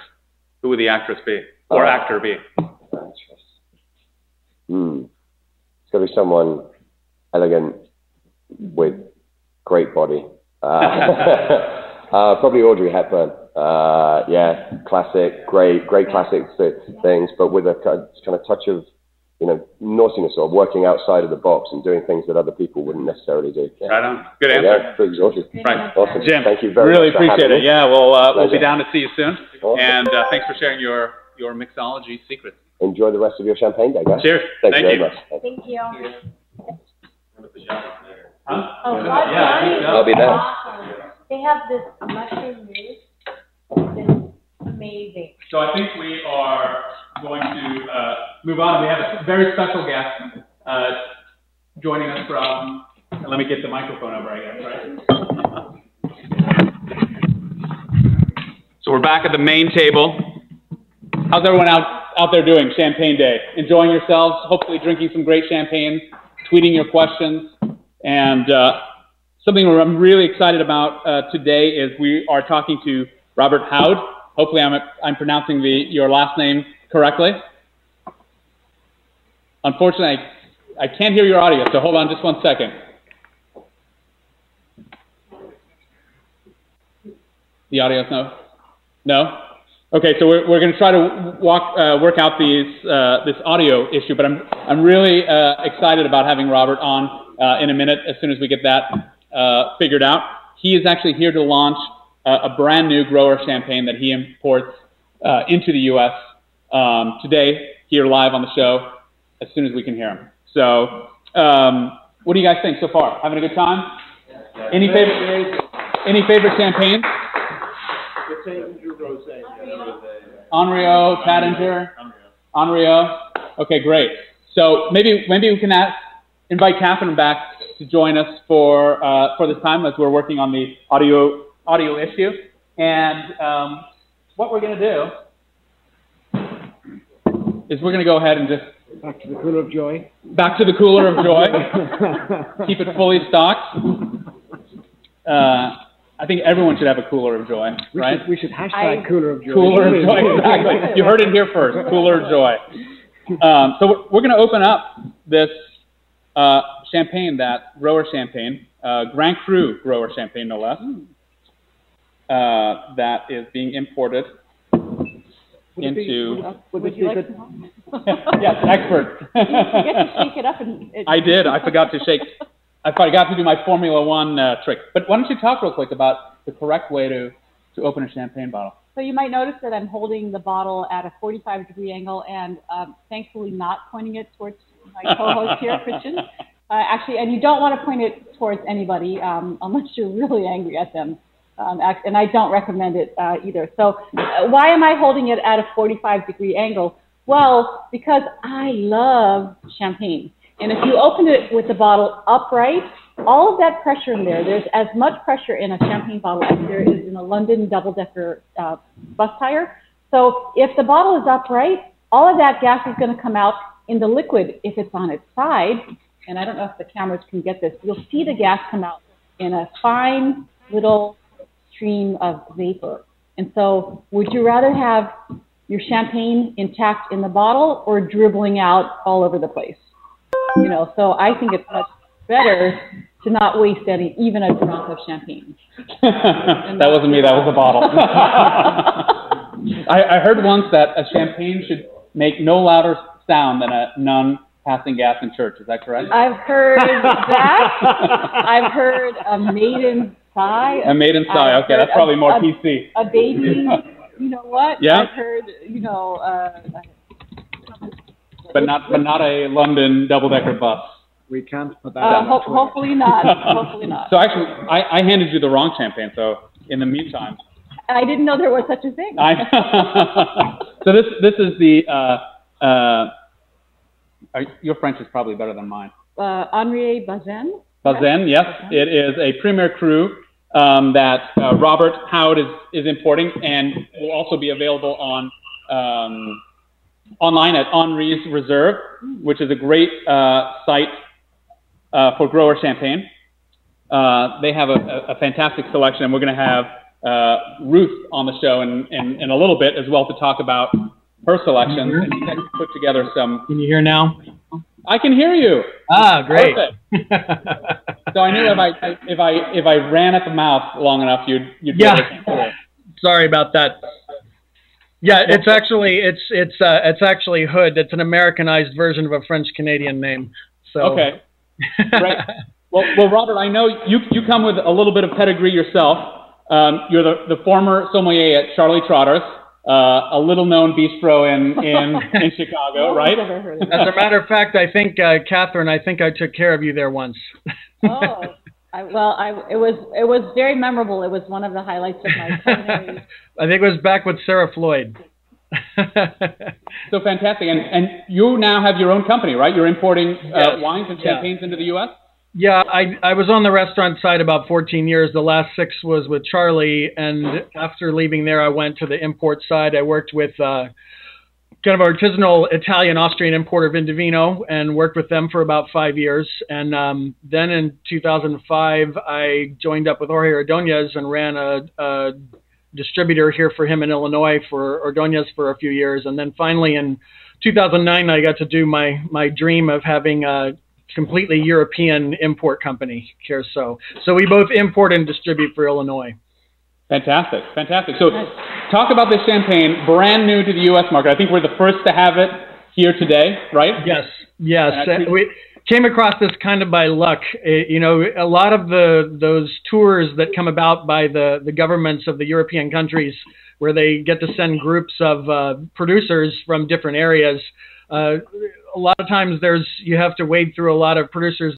who would the actress be, or actor be? Actress. It's got to be someone elegant with great body. Probably Audrey Hepburn. Yeah, classic, great classic things, but with a kind of touch of, you know, naughtiness or working outside of the box and doing things that other people wouldn't necessarily do. Yeah. Right on. Good answer. Yeah, pretty exhaustive. Right. Awesome. Jim, thank you very really much. Really appreciate it. Yeah, we'll be down to see you soon. Awesome. And thanks for sharing your mixology secrets. Enjoy the rest of your champagne day, guys. Cheers. Thank you very much. Thank you. Huh? Oh, yeah, I'll be there. Awesome. They have this mushroom mousse. It's amazing. So I think we are going to move on. We have a very special guest joining us from, let me get the microphone over, I guess, right? So we're back at the main table. How's everyone out there doing? Champagne Day. Enjoying yourselves, hopefully drinking some great champagne, tweeting your questions. And something I'm really excited about today is we are talking to Robert Howd. Hopefully I'm pronouncing your last name correctly. Unfortunately, I can't hear your audio, so hold on just one second. The audio's no? No? Okay, so we're going to try to work out this audio issue, but I'm really excited about having Robert on in a minute as soon as we get that figured out. He is actually here to launch a brand new grower champagne that he imports into the U.S. Today, here live on the show, as soon as we can hear him. So, what do you guys think so far? Having a good time? Any favorite champagnes? Henriot, Taittinger, Henriot. Okay, great. So maybe we can invite Catherine back to join us for this time as we're working on the audio issue. And what we're going to do is we're going to go ahead and just back to the cooler of joy. Back to the cooler of joy. Keep it fully stocked. I think everyone should have a cooler of joy, right? We should hashtag cooler of joy. Cooler of joy, exactly. You heard it here first, cooler of joy. So we're going to open up this champagne, that grower champagne, Grand Cru grower champagne, no less, that is being imported into... Would you like to? Yes, expert. You forget to shake it up. I did. I forgot to shake... I forgot to do my Formula One trick. But why don't you talk real quick about the correct way to open a champagne bottle? So you might notice that I'm holding the bottle at a 45-degree angle and thankfully not pointing it towards my co-host here, Christian. Actually, and you don't want to point it towards anybody unless you're really angry at them. And I don't recommend it either. So why am I holding it at a 45-degree angle? Well, because I love champagne. And if you open it with the bottle upright, all of that pressure in there's as much pressure in a champagne bottle as there is in a London double-decker bus tire. So if the bottle is upright, all of that gas is going to come out in the liquid. If it's on its side, and I don't know if the cameras can get this, you'll see the gas come out in a fine little stream of vapor. And so would you rather have your champagne intact in the bottle or dribbling out all over the place? You know, so I think it's much better to not waste even a drop of champagne. That wasn't me, that was a bottle. I heard once that a champagne should make no louder sound than a nun passing gas in church. Is that correct? I've heard that. I've heard a maiden sigh. A maiden sigh, okay, that's probably more PC. A baby, you know what? Yeah. I've heard, But not a London double-decker bus. We can't put that down. Hopefully not. Hopefully not. So actually, I handed you the wrong champagne. So in the meantime, I didn't know there was such a thing. So this is the. Your French is probably better than mine. Henriet Bazin. Bazin, yes, it is a Premier Cru that Robert Howd is importing, and will also be available on. Online at Henri's Reserve, which is a great site for grower champagne. They have a fantastic selection, and we're going to have Ruth on the show in a little bit as well to talk about her selections and put together some. Can you hear now? I can hear you. Ah, great. So I knew if I ran at the mouth long enough, you'd be able to hear it. Sorry about that. Yeah, it's actually Hood. It's an Americanized version of a French Canadian name. So okay, right. Well, Robert, I know you come with a little bit of pedigree yourself. You're the former sommelier at Charlie Trotter's, a little-known bistro in Chicago, right? As a matter of fact, I think Catherine, I took care of you there once. Oh. It was very memorable. It was one of the highlights of my culinary. I think it was back with Sarah Floyd. So fantastic. And you now have your own company, right? You're importing wines and champagnes into the U.S.? Yeah, I was on the restaurant side about 14 years. The last 6 was with Charlie. And after leaving there, I went to the import side. I worked with kind of artisanal Italian Austrian importer Vindivino and worked with them for about 5 years. And then in 2005, I joined up with Jorge Ordonez and ran a distributor here for him in Illinois for Ordonez for a few years. And then finally in 2009, I got to do my dream of having a completely European import company here. So we both import and distribute for Illinois. Fantastic. So talk about this champagne, brand new to the U.S. market. I think we're the first to have it here today, right? Yes. We came across this kind of by luck. A lot of those tours that come about by the governments of the European countries where they get to send groups of producers from different areas, a lot of times you have to wade through a lot of producers